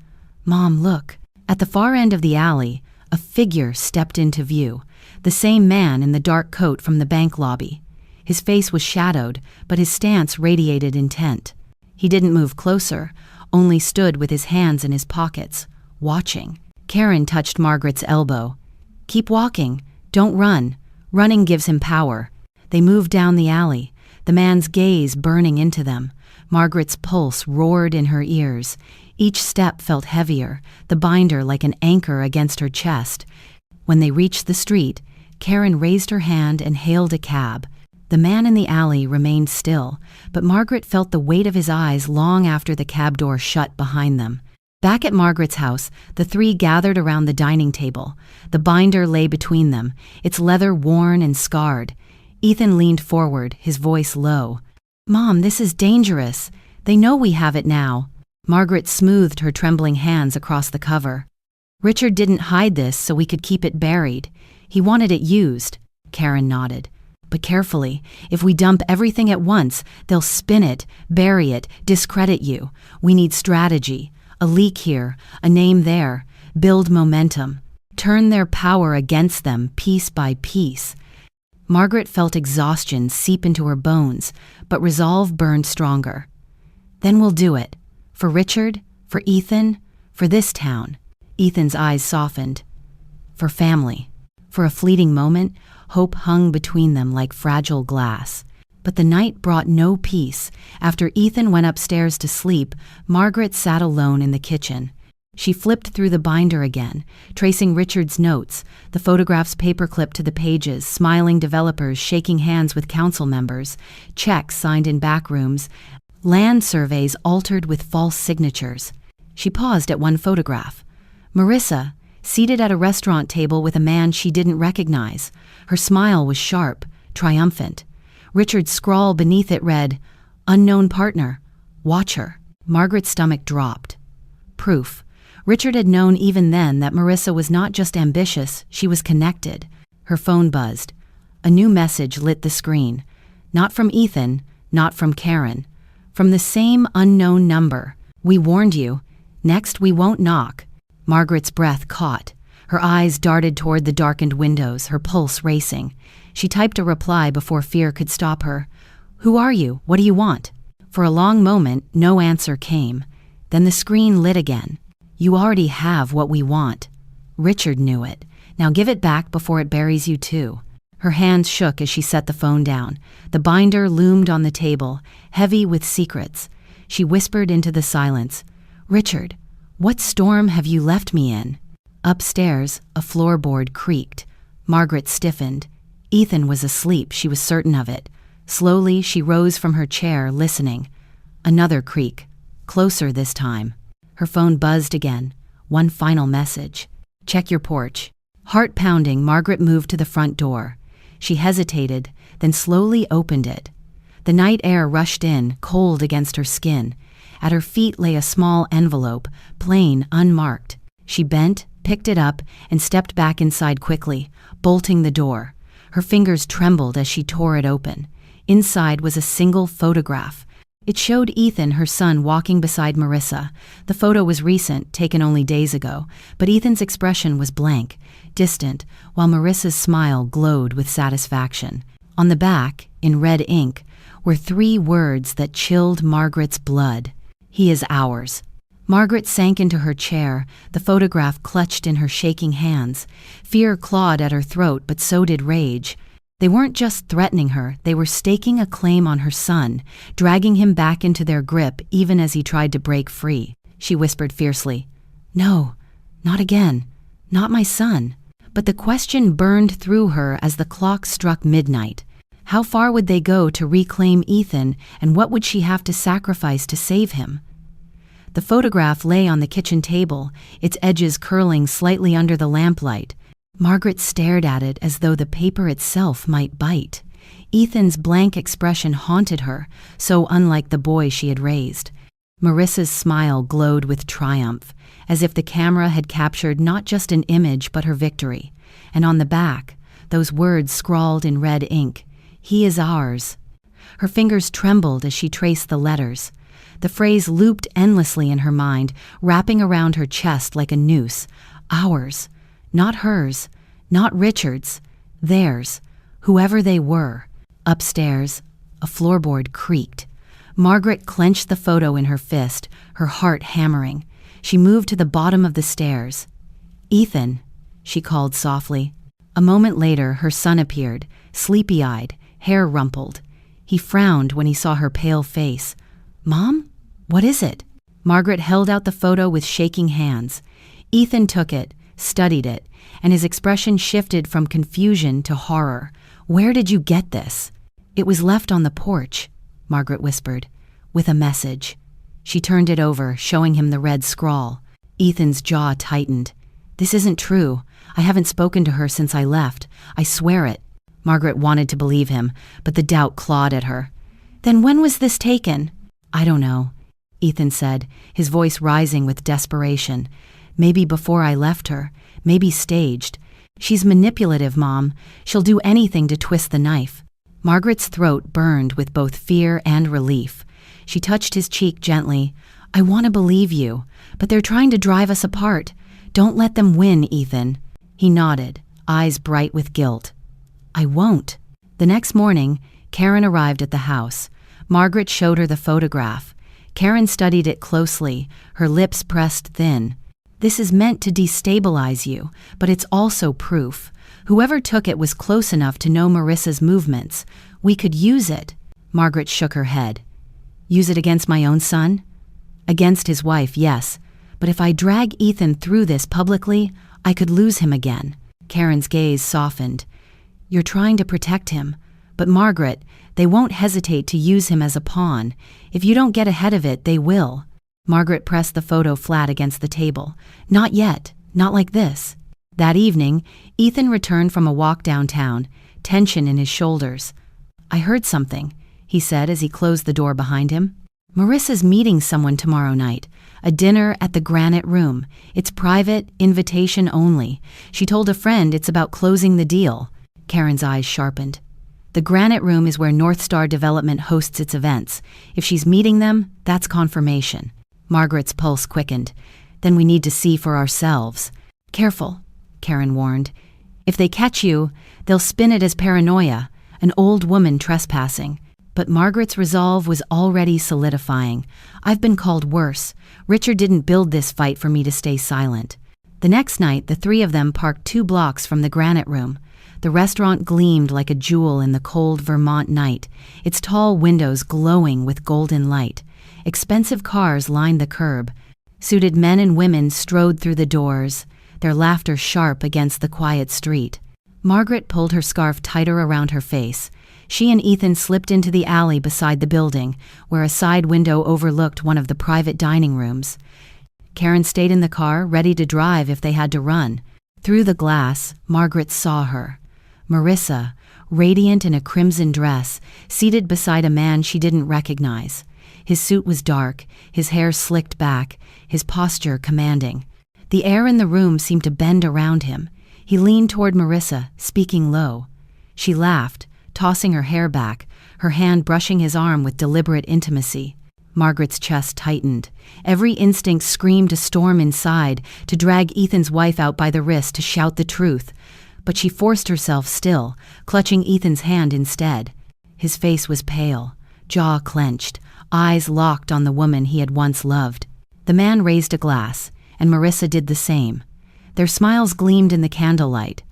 "Mom, look." At the far end of the alley, a figure stepped into view, the same man in the dark coat from the bank lobby. His face was shadowed, but his stance radiated intent. He didn't move closer, only stood with his hands in his pockets, watching. Karen touched Margaret's elbow. "Keep walking. Don't run. Running gives him power." They moved down the alley, the man's gaze burning into them. Margaret's pulse roared in her ears. Each step felt heavier, the binder like an anchor against her chest. When they reached the street, Karen raised her hand and hailed a cab. The man in the alley remained still, but Margaret felt the weight of his eyes long after the cab door shut behind them. Back at Margaret's house, the three gathered around the dining table. The binder lay between them, its leather worn and scarred. Ethan leaned forward, his voice low. "Mom, this is dangerous. They know we have it now." Margaret smoothed her trembling hands across the cover. "Richard didn't hide this so we could keep it buried. He wanted it used." Karen nodded. "But carefully. If we dump everything at once, they'll spin it, bury it, discredit you. We need strategy. A leak here, a name there. Build momentum. Turn their power against them piece by piece." Margaret felt exhaustion seep into her bones, but resolve burned stronger. "Then we'll do it. For Richard, for Ethan, for this town." Ethan's eyes softened. "For family." For a fleeting moment, hope hung between them like fragile glass. But the night brought no peace. After Ethan went upstairs to sleep, Margaret sat alone in the kitchen. She flipped through the binder again, tracing Richard's notes, the photographs paperclipped to the pages, smiling developers shaking hands with council members, checks signed in back rooms, land surveys altered with false signatures. She paused at one photograph. Marissa, seated at a restaurant table with a man she didn't recognize. Her smile was sharp, triumphant. Richard's scrawl beneath it read, "Unknown partner. Watch her." Margaret's stomach dropped. Proof. Richard had known even then that Marissa was not just ambitious, she was connected. Her phone buzzed. A new message lit the screen. Not from Ethan, not from Karen. From the same unknown number. "We warned you. Next, we won't knock." Margaret's breath caught. Her eyes darted toward the darkened windows, her pulse racing. She typed a reply before fear could stop her. "Who are you? What do you want?" For a long moment, no answer came. Then the screen lit again. "You already have what we want." Richard knew it. "Now give it back before it buries you too." Her hands shook as she set the phone down. The binder loomed on the table, heavy with secrets. She whispered into the silence, "Richard, what storm have you left me in?" Upstairs, a floorboard creaked. Margaret stiffened. Ethan was asleep, she was certain of it. Slowly, she rose from her chair, listening. Another creak, closer this time. Her phone buzzed again. One final message. "Check your porch." Heart pounding, Margaret moved to the front door. She hesitated, then slowly opened it. The night air rushed in, cold against her skin. At her feet lay a small envelope, plain, unmarked. She bent, picked it up, and stepped back inside quickly, bolting the door. Her fingers trembled as she tore it open. Inside was a single photograph. It showed Ethan, her son, walking beside Marissa. The photo was recent, taken only days ago, but Ethan's expression was blank, distant, while Marissa's smile glowed with satisfaction. On the back, in red ink, were 3 words that chilled Margaret's blood. "He is ours." Margaret sank into her chair, the photograph clutched in her shaking hands. Fear clawed at her throat, but so did rage. They weren't just threatening her, they were staking a claim on her son, dragging him back into their grip even as he tried to break free. She whispered fiercely, "No, not again. Not my son." But the question burned through her as the clock struck midnight. How far would they go to reclaim Ethan, and what would she have to sacrifice to save him? The photograph lay on the kitchen table, its edges curling slightly under the lamplight. Margaret stared at it as though the paper itself might bite. Ethan's blank expression haunted her, so unlike the boy she had raised. Marissa's smile glowed with triumph, as if the camera had captured not just an image but her victory. And on the back, those words scrawled in red ink, "He is ours." Her fingers trembled as she traced the letters. The phrase looped endlessly in her mind, wrapping around her chest like a noose. Ours. Not hers. Not Richard's. Theirs. Whoever they were. Upstairs, a floorboard creaked. Margaret clenched the photo in her fist, her heart hammering. She moved to the bottom of the stairs. "Ethan," she called softly. A moment later, her son appeared, sleepy-eyed, hair rumpled. He frowned when he saw her pale face. "Mom? What is it?" Margaret held out the photo with shaking hands. Ethan took it, studied it, and his expression shifted from confusion to horror. "Where did you get this?" "It was left on the porch," Margaret whispered, "with a message." She turned it over, showing him the red scrawl. Ethan's jaw tightened. "This isn't true. I haven't spoken to her since I left. I swear it." Margaret wanted to believe him, but the doubt clawed at her. "Then when was this taken?" "I don't know," Ethan said, his voice rising with desperation. "Maybe before I left her. Maybe staged. She's manipulative, Mom. She'll do anything to twist the knife." Margaret's throat burned with both fear and relief. She touched his cheek gently. "I want to believe you, but they're trying to drive us apart. Don't let them win, Ethan." He nodded, eyes bright with guilt. "I won't." The next morning, Karen arrived at the house. Margaret showed her the photograph. Karen studied it closely, her lips pressed thin. "This is meant to destabilize you, but it's also proof. Whoever took it was close enough to know Marissa's movements. We could use it." Margaret shook her head. "Use it against my own son?" "Against his wife, yes. But if I drag Ethan through this publicly, I could lose him again." Karen's gaze softened. "You're trying to protect him. But Margaret, they won't hesitate to use him as a pawn. If you don't get ahead of it, they will." Margaret pressed the photo flat against the table. "Not yet. Not like this." That evening, Ethan returned from a walk downtown, tension in his shoulders. "I heard something," he said as he closed the door behind him. "Marissa's meeting someone tomorrow night. A dinner at the Granite Room. It's private, invitation only. She told a friend it's about closing the deal." Karen's eyes sharpened. "The Granite Room is where North Star Development hosts its events. If she's meeting them, that's confirmation." Margaret's pulse quickened. "Then we need to see for ourselves." "Careful," Karen warned. "If they catch you, they'll spin it as paranoia, an old woman trespassing." But Margaret's resolve was already solidifying. "I've been called worse. Richard didn't build this fight for me to stay silent." The next night, the three of them parked 2 blocks from the Granite Room. The restaurant gleamed like a jewel in the cold Vermont night, its tall windows glowing with golden light. Expensive cars lined the curb. Suited men and women strode through the doors, their laughter sharp against the quiet street. Margaret pulled her scarf tighter around her face. She and Ethan slipped into the alley beside the building, where a side window overlooked one of the private dining rooms. Karen stayed in the car, ready to drive if they had to run. Through the glass, Margaret saw her. Marissa, radiant in a crimson dress, seated beside a man she didn't recognize. His suit was dark, his hair slicked back, his posture commanding. The air in the room seemed to bend around him. He leaned toward Marissa, speaking low. She laughed, tossing her hair back, her hand brushing his arm with deliberate intimacy. Margaret's chest tightened. Every instinct screamed to storm inside, to drag Ethan's wife out by the wrist to shout the truth. But she forced herself still, clutching Ethan's hand instead. His face was pale, jaw clenched, eyes locked on the woman he had once loved. The man raised a glass, and Marissa did the same. Their smiles gleamed in the candlelight.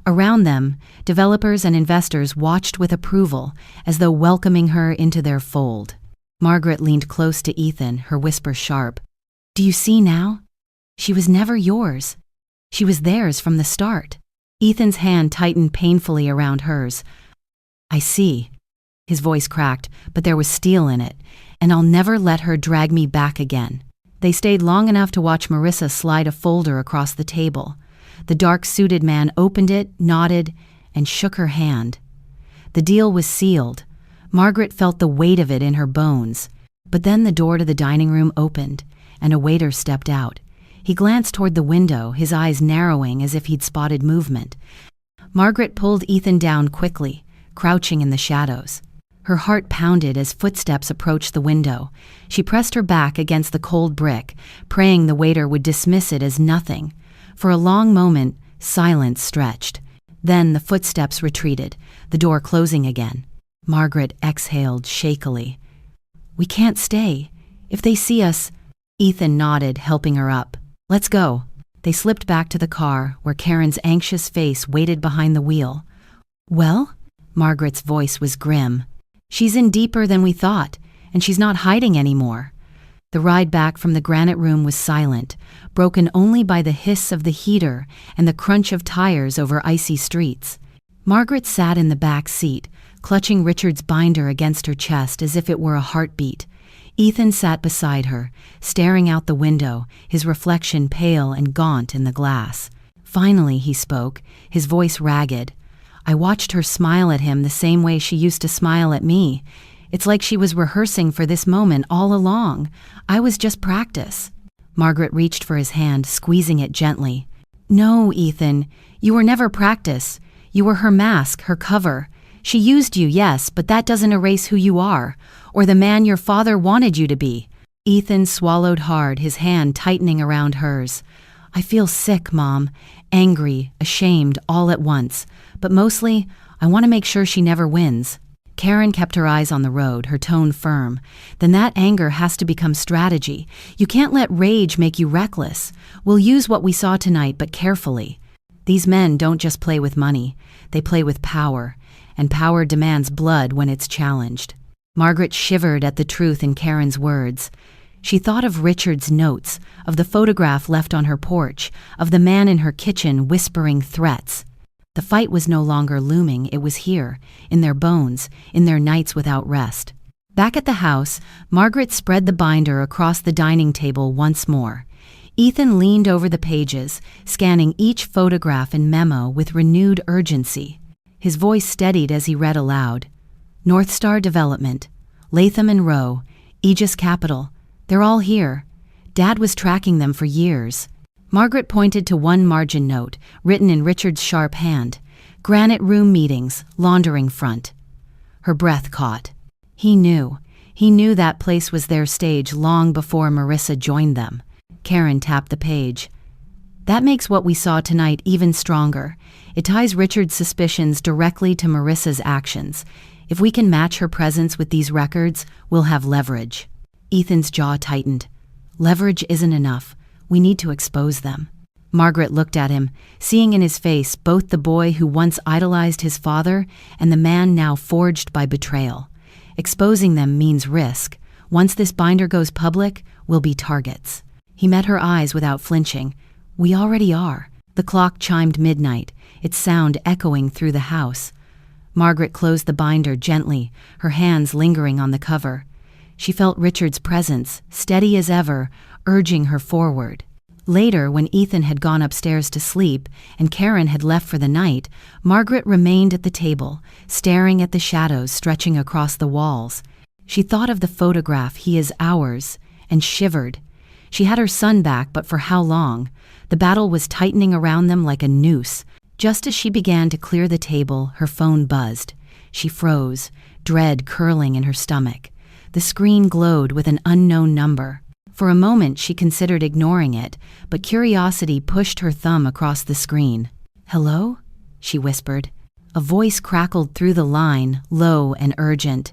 Around them, developers and investors watched with approval, as though welcoming her into their fold. Margaret leaned close to Ethan, her whisper sharp. "Do you see now? She was never yours. She was theirs from the start." Ethan's hand tightened painfully around hers. "I see." His voice cracked, but there was steel in it. "And I'll never let her drag me back again." They stayed long enough to watch Marissa slide a folder across the table. The dark-suited man opened it, nodded, and shook her hand. The deal was sealed. Margaret felt the weight of it in her bones. But then the door to the dining room opened, and a waiter stepped out. He glanced toward the window, his eyes narrowing as if he'd spotted movement. Margaret pulled Ethan down quickly, crouching in the shadows. Her heart pounded as footsteps approached the window. She pressed her back against the cold brick, praying the waiter would dismiss it as nothing. For a long moment, silence stretched. Then the footsteps retreated, the door closing again. Margaret exhaled shakily. "We can't stay. If they see us—" Ethan nodded, helping her up. "Let's go." They slipped back to the car, where Karen's anxious face waited behind the wheel. "Well?" Margaret's voice was grim. "She's in deeper than we thought, and she's not hiding anymore." The ride back from the granite room was silent, broken only by the hiss of the heater and the crunch of tires over icy streets. Margaret sat in the back seat, clutching Richard's binder against her chest as if it were a heartbeat. Ethan sat beside her, staring out the window, his reflection pale and gaunt in the glass. Finally he spoke, his voice ragged. I watched her smile at him the same way she used to smile at me. It's like she was rehearsing for this moment all along. I was just practice. Margaret reached for his hand, squeezing it gently. "No, Ethan, you were never practice. You were her mask, her cover. She used you, yes, but that doesn't erase who you are, or the man your father wanted you to be." Ethan swallowed hard, his hand tightening around hers. "I feel sick, Mom, angry, ashamed, all at once, but mostly, I want to make sure she never wins." Karen kept her eyes on the road, her tone firm. "Then that anger has to become strategy. You can't let rage make you reckless. We'll use what we saw tonight, but carefully. These men don't just play with money, they play with power, and power demands blood when it's challenged." Margaret shivered at the truth in Karen's words. She thought of Richard's notes, of the photograph left on her porch, of the man in her kitchen whispering threats. The fight was no longer looming, it was here, in their bones, in their nights without rest. Back at the house, Margaret spread the binder across the dining table once more. Ethan leaned over the pages, scanning each photograph and memo with renewed urgency. His voice steadied as he read aloud. "North Star Development, Latham and Rowe, Aegis Capital, they're all here. Dad was tracking them for years." Margaret pointed to one margin note, written in Richard's sharp hand. "Granite room meetings, laundering front." Her breath caught. He knew that place was their stage long before Marissa joined them. Karen tapped the page. "That makes what we saw tonight even stronger. It ties Richard's suspicions directly to Marissa's actions. If we can match her presence with these records, we'll have leverage." Ethan's jaw tightened. "Leverage isn't enough. We need to expose them." Margaret looked at him, seeing in his face both the boy who once idolized his father and the man now forged by betrayal. Exposing them means risk. Once this binder goes public, we'll be targets. He met her eyes without flinching. "We already are." The clock chimed midnight, its sound echoing through the house. Margaret closed the binder gently, her hands lingering on the cover. She felt Richard's presence, steady as ever, urging her forward. Later, when Ethan had gone upstairs to sleep and Karen had left for the night, Margaret remained at the table, staring at the shadows stretching across the walls. She thought of the photograph, "He is ours," and shivered. She had her son back, but for how long? The battle was tightening around them like a noose. Just as she began to clear the table, her phone buzzed. She froze, dread curling in her stomach. The screen glowed with an unknown number. For a moment she considered ignoring it, but curiosity pushed her thumb across the screen. "Hello?" she whispered. A voice crackled through the line, low and urgent.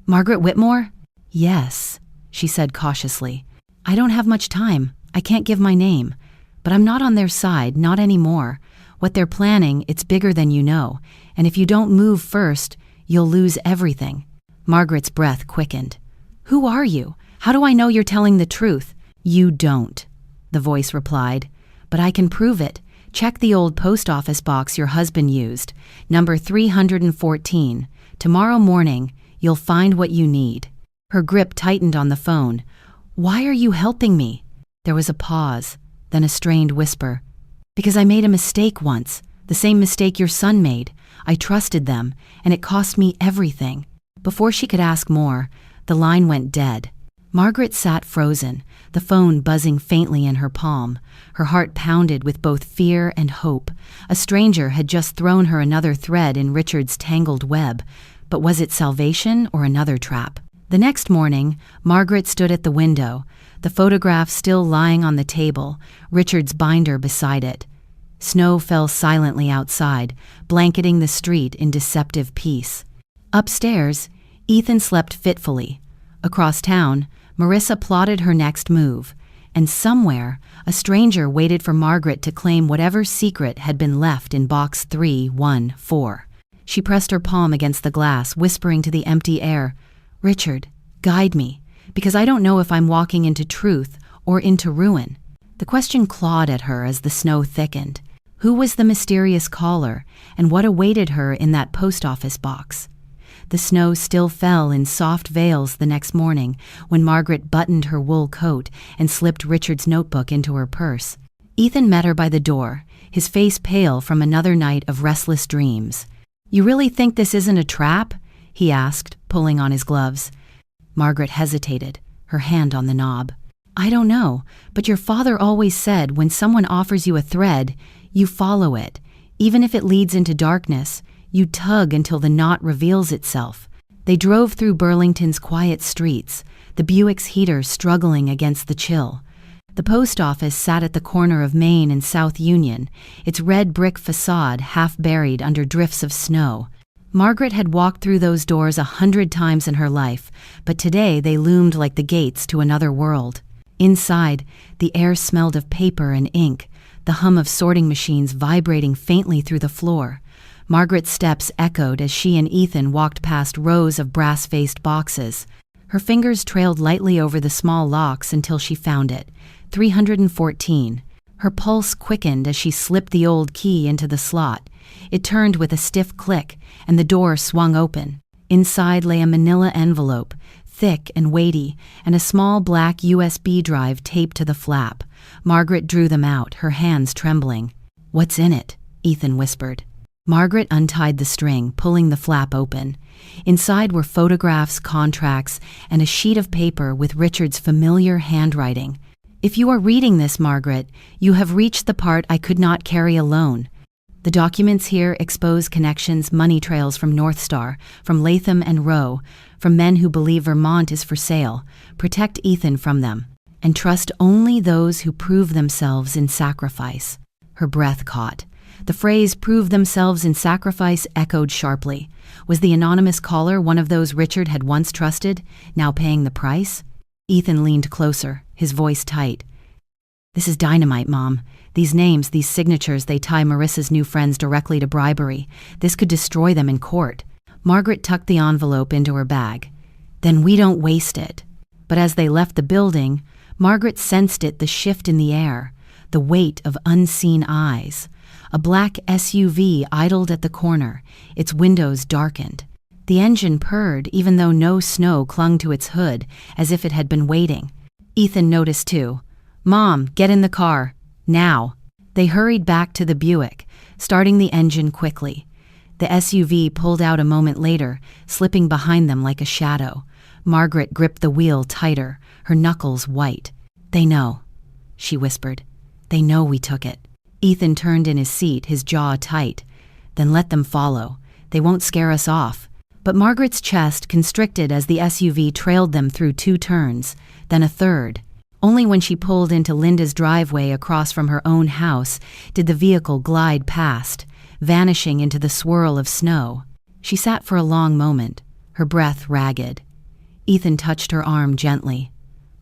"Margaret Whitmore?" "Yes," she said cautiously. "I don't have much time. I can't give my name. But I'm not on their side, not anymore. What they're planning, it's bigger than you know. And if you don't move first, you'll lose everything." Margaret's breath quickened. "Who are you? How do I know you're telling the truth?" "You don't," the voice replied. "But I can prove it. Check the old post office box your husband used, number 314. Tomorrow morning, you'll find what you need." Her grip tightened on the phone. "Why are you helping me?" There was a pause, then a strained whisper. "Because I made a mistake once, the same mistake your son made. I trusted them, and it cost me everything." Before she could ask more, the line went dead. Margaret sat frozen, the phone buzzing faintly in her palm. Her heart pounded with both fear and hope. A stranger had just thrown her another thread in Richard's tangled web, but was it salvation or another trap? The next morning, Margaret stood at the window, the photograph still lying on the table, Richard's binder beside it. Snow fell silently outside, blanketing the street in deceptive peace. Upstairs, Ethan slept fitfully. Across town, Marissa plotted her next move. and somewhere, a stranger waited for Margaret to claim whatever secret had been left in box 314. She pressed her palm against the glass, whispering to the empty air, "Richard, guide me, because I don't know if I'm walking into truth or into ruin." The question clawed at her as the snow thickened. Who was the mysterious caller, and what awaited her in that post office box? The snow still fell in soft veils the next morning when Margaret buttoned her wool coat and slipped Richard's notebook into her purse. Ethan met her by the door, his face pale from another night of restless dreams. "You really think this isn't a trap?" he asked, pulling on his gloves. Margaret hesitated, her hand on the knob. "I don't know, but your father always said when someone offers you a thread, you follow it. Even if it leads into darkness, you tug until the knot reveals itself." They drove through Burlington's quiet streets, the Buick's heater struggling against the chill. The post office sat at the corner of Main and South Union, its red brick facade half buried under drifts of snow. Margaret had walked through those doors 100 times in her life, but today they loomed like the gates to another world. Inside, the air smelled of paper and ink, the hum of sorting machines vibrating faintly through the floor. Margaret's steps echoed as she and Ethan walked past rows of brass-faced boxes. Her fingers trailed lightly over the small locks until she found it, 314. Her pulse quickened as she slipped the old key into the slot. It turned with a stiff click, and the door swung open. Inside lay a manila envelope, thick and weighty, and a small black USB drive taped to the flap. Margaret drew them out, her hands trembling. "What's in it?" Ethan whispered. Margaret untied the string, pulling the flap open. Inside were photographs, contracts, and a sheet of paper with Richard's familiar handwriting. "If you are reading this, Margaret, you have reached the part I could not carry alone. The documents here expose connections, money trails from North Star, from Latham and Rowe, from men who believe Vermont is for sale. Protect Ethan from them, and trust only those who prove themselves in sacrifice." Her breath caught. The phrase "prove themselves in sacrifice" echoed sharply. Was the anonymous caller one of those Richard had once trusted, now paying the price? Ethan leaned closer, his voice tight. "This is dynamite, Mom. These names, these signatures, they tie Marissa's new friends directly to bribery. This could destroy them in court." Margaret tucked the envelope into her bag. "Then we don't waste it." But as they left the building, Margaret sensed it, the shift in the air, the weight of unseen eyes. A black SUV idled at the corner, its windows darkened. The engine purred even though no snow clung to its hood, as if it had been waiting. Ethan noticed too. "Mom, get in the car. Now." They hurried back to the Buick, starting the engine quickly. The SUV pulled out a moment later, slipping behind them like a shadow. Margaret gripped the wheel tighter, her knuckles white. "They know," she whispered. "They know we took it." Ethan turned in his seat, his jaw tight. "Then let them follow. They won't scare us off." But Margaret's chest constricted as the SUV trailed them through 2 turns, then a third. Only when she pulled into Linda's driveway across from her own house did the vehicle glide past, vanishing into the swirl of snow. She sat for a long moment, her breath ragged. Ethan touched her arm gently.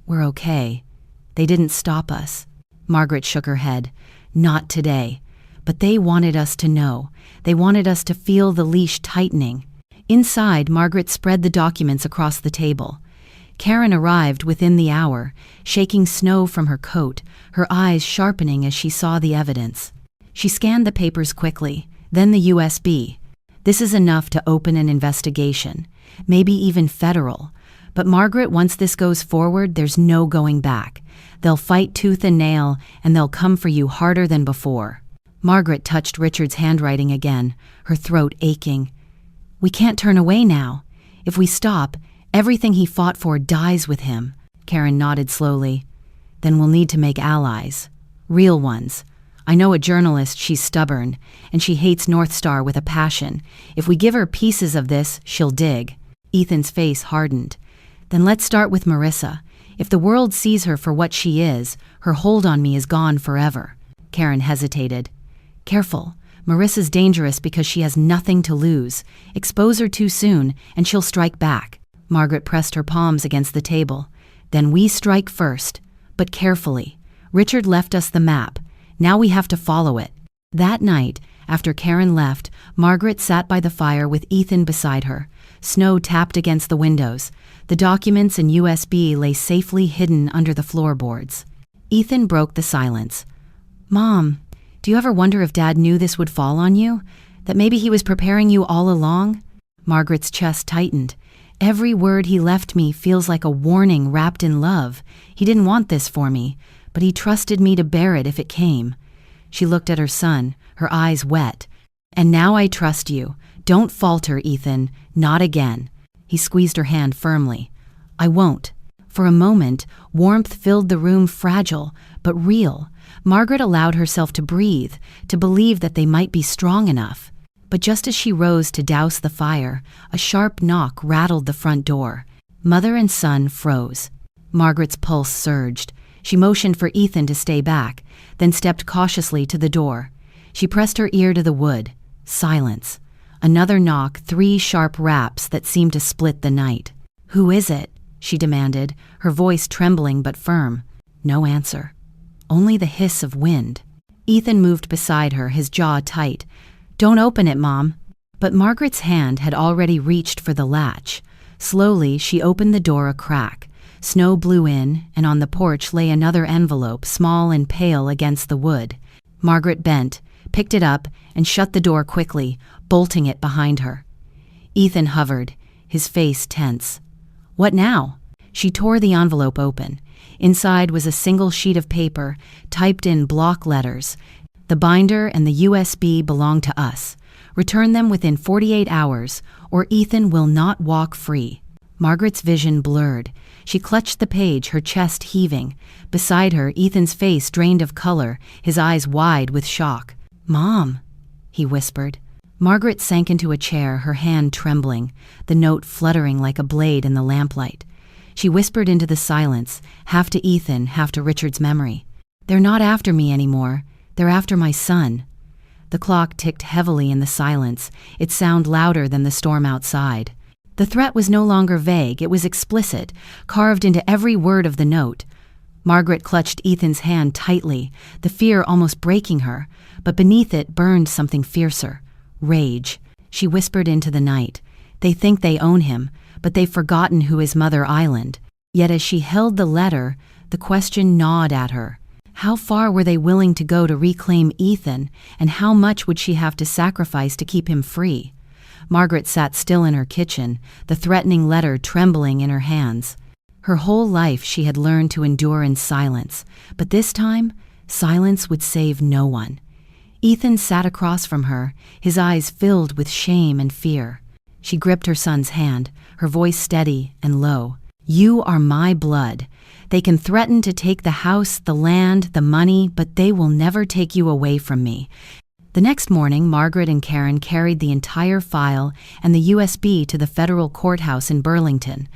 "We're okay. They didn't stop us." Margaret shook her head. "Not today. But they wanted us to know. They wanted us to feel the leash tightening." Inside, Margaret spread the documents across the table. Karen arrived within the hour, shaking snow from her coat, her eyes sharpening as she saw the evidence. She scanned the papers quickly, then the USB. This is enough to open an investigation, maybe even federal. But Margaret, once this goes forward, there's no going back. They'll fight tooth and nail, and they'll come for you harder than before. Margaret touched Richard's handwriting again, her throat aching. "We can't turn away now. If we stop, everything he fought for dies with him." Karen nodded slowly. "Then we'll need to make allies. Real ones. I know a journalist, she's stubborn, and she hates North Star with a passion. If we give her pieces of this, she'll dig." Ethan's face hardened. "Then let's start with Marissa. If the world sees her for what she is, her hold on me is gone forever." Karen hesitated. "Careful. Marissa's dangerous because she has nothing to lose. Expose her too soon, and she'll strike back." Margaret pressed her palms against the table. "Then we strike first. But carefully. Richard left us the map. Now we have to follow it. That night, after Karen left, Margaret sat by the fire with Ethan beside her. Snow tapped against the windows. The documents and USB lay safely hidden under the floorboards. Ethan broke the silence. "Mom, do you ever wonder if Dad knew this would fall on you? That maybe he was preparing you all along?" Margaret's chest tightened. "Every word he left me feels like a warning wrapped in love. He didn't want this for me, but he trusted me to bear it if it came." She looked at her son, her eyes wet. "And now I trust you. Don't falter, Ethan. Not again." He squeezed her hand firmly. "I won't." For a moment, warmth filled the room, fragile, but real. Margaret allowed herself to breathe, to believe that they might be strong enough. But just as she rose to douse the fire, a sharp knock rattled the front door. Mother and son froze. Margaret's pulse surged. She motioned for Ethan to stay back, then stepped cautiously to the door. She pressed her ear to the wood. Silence. Another knock, 3 sharp raps that seemed to split the night. "Who is it?" she demanded, her voice trembling but firm. No answer. Only the hiss of wind. Ethan moved beside her, his jaw tight. "Don't open it, Mom." But Margaret's hand had already reached for the latch. Slowly, she opened the door a crack. Snow blew in, and on the porch lay another envelope, small and pale against the wood. Margaret bent, picked it up, and shut the door quickly, bolting it behind her. Ethan hovered, his face tense. "What now?" She tore the envelope open. Inside was a single sheet of paper, typed in block letters. "The binder and the USB belong to us. Return them within 48 hours, or Ethan will not walk free." Margaret's vision blurred. She clutched the page, her chest heaving. Beside her, Ethan's face drained of color, his eyes wide with shock. "Mom," he whispered. Margaret sank into a chair, her hand trembling, the note fluttering like a blade in the lamplight. She whispered into the silence, half to Ethan, half to Richard's memory. "They're not after me anymore. They're after my son." The clock ticked heavily in the silence, its sound louder than the storm outside. The threat was no longer vague, it was explicit, carved into every word of the note. Margaret clutched Ethan's hand tightly, the fear almost breaking her, but beneath it burned something fiercer. Rage. She whispered into the night. "They think they own him, but they've forgotten who is Mother Island." Yet as she held the letter, the question gnawed at her. How far were they willing to go to reclaim Ethan, and how much would she have to sacrifice to keep him free? Margaret sat still in her kitchen, the threatening letter trembling in her hands. Her whole life she had learned to endure in silence, but this time, silence would save no one. Ethan sat across from her, his eyes filled with shame and fear. She gripped her son's hand, her voice steady and low. "You are my blood. They can threaten to take the house, the land, the money, but they will never take you away from me." The next morning, Margaret and Karen carried the entire file and the USB to the federal courthouse in Burlington.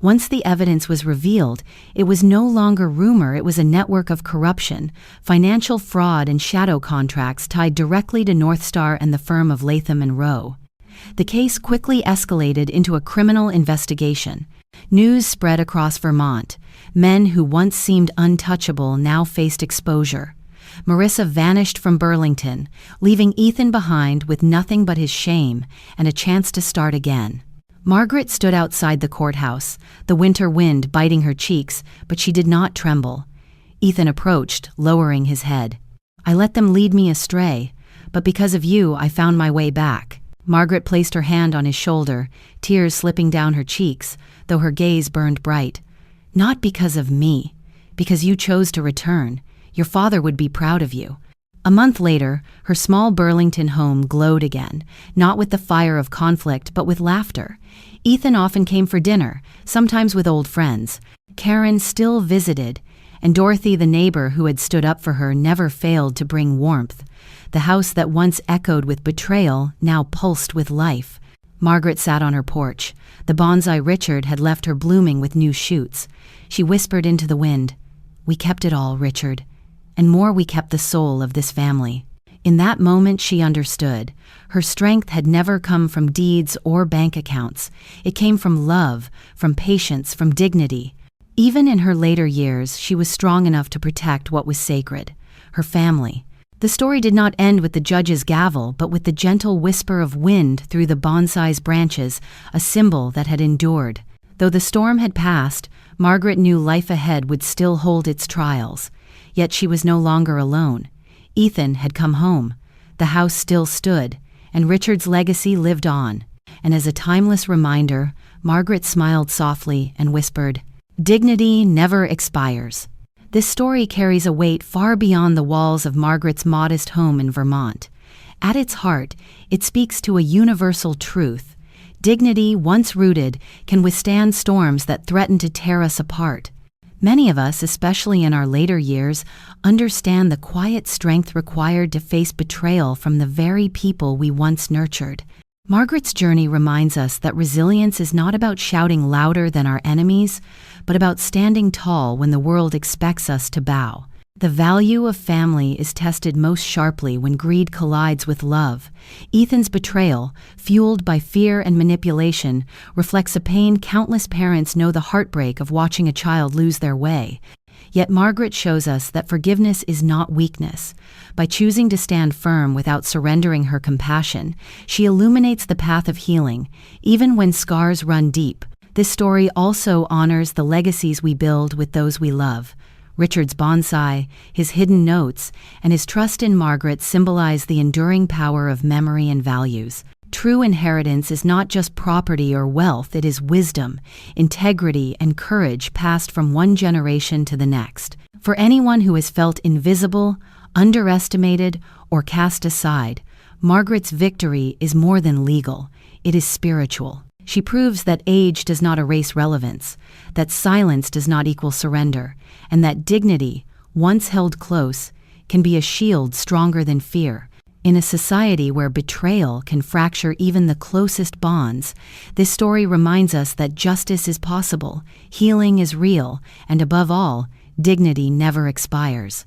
Once the evidence was revealed, it was no longer rumor, it was a network of corruption, financial fraud and shadow contracts tied directly to North Star and the firm of Latham and Rowe. The case quickly escalated into a criminal investigation. News spread across Vermont. Men who once seemed untouchable now faced exposure. Marissa vanished from Burlington, leaving Ethan behind with nothing but his shame and a chance to start again. Margaret stood outside the courthouse, the winter wind biting her cheeks, but she did not tremble. Ethan approached, lowering his head. "I let them lead me astray, but because of you, I found my way back." Margaret placed her hand on his shoulder, tears slipping down her cheeks, though her gaze burned bright. "Not because of me, because you chose to return. Your father would be proud of you." A month later, her small Burlington home glowed again, not with the fire of conflict, but with laughter. Ethan often came for dinner, sometimes with old friends. Karen still visited, and Dorothy, the neighbor who had stood up for her, never failed to bring warmth. The house that once echoed with betrayal now pulsed with life. Margaret sat on her porch. The bonsai Richard had left her blooming with new shoots. She whispered into the wind, "We kept it all, Richard. And more, we kept the soul of this family." In that moment she understood. Her strength had never come from deeds or bank accounts. It came from love, from patience, from dignity. Even in her later years, she was strong enough to protect what was sacred, her family. The story did not end with the judge's gavel, but with the gentle whisper of wind through the bonsai's branches, a symbol that had endured. Though the storm had passed, Margaret knew life ahead would still hold its trials. Yet she was no longer alone. Ethan had come home. The house still stood, and Richard's legacy lived on. And as a timeless reminder, Margaret smiled softly and whispered, "Dignity never expires." This story carries a weight far beyond the walls of Margaret's modest home in Vermont. At its heart, it speaks to a universal truth. Dignity, once rooted, can withstand storms that threaten to tear us apart. Many of us, especially in our later years, understand the quiet strength required to face betrayal from the very people we once nurtured. Margaret's journey reminds us that resilience is not about shouting louder than our enemies, but about standing tall when the world expects us to bow. The value of family is tested most sharply when greed collides with love. Ethan's betrayal, fueled by fear and manipulation, reflects a pain countless parents know the heartbreak of watching a child lose their way. Yet Margaret shows us that forgiveness is not weakness. By choosing to stand firm without surrendering her compassion, she illuminates the path of healing, even when scars run deep. This story also honors the legacies we build with those we love. Richard's bonsai, his hidden notes, and his trust in Margaret symbolize the enduring power of memory and values. True inheritance is not just property or wealth, it is wisdom, integrity, and courage passed from one generation to the next. For anyone who has felt invisible, underestimated, or cast aside, Margaret's victory is more than legal, it is spiritual. She proves that age does not erase relevance, that silence does not equal surrender, and that dignity, once held close, can be a shield stronger than fear. In a society where betrayal can fracture even the closest bonds, this story reminds us that justice is possible, healing is real, and above all, dignity never expires.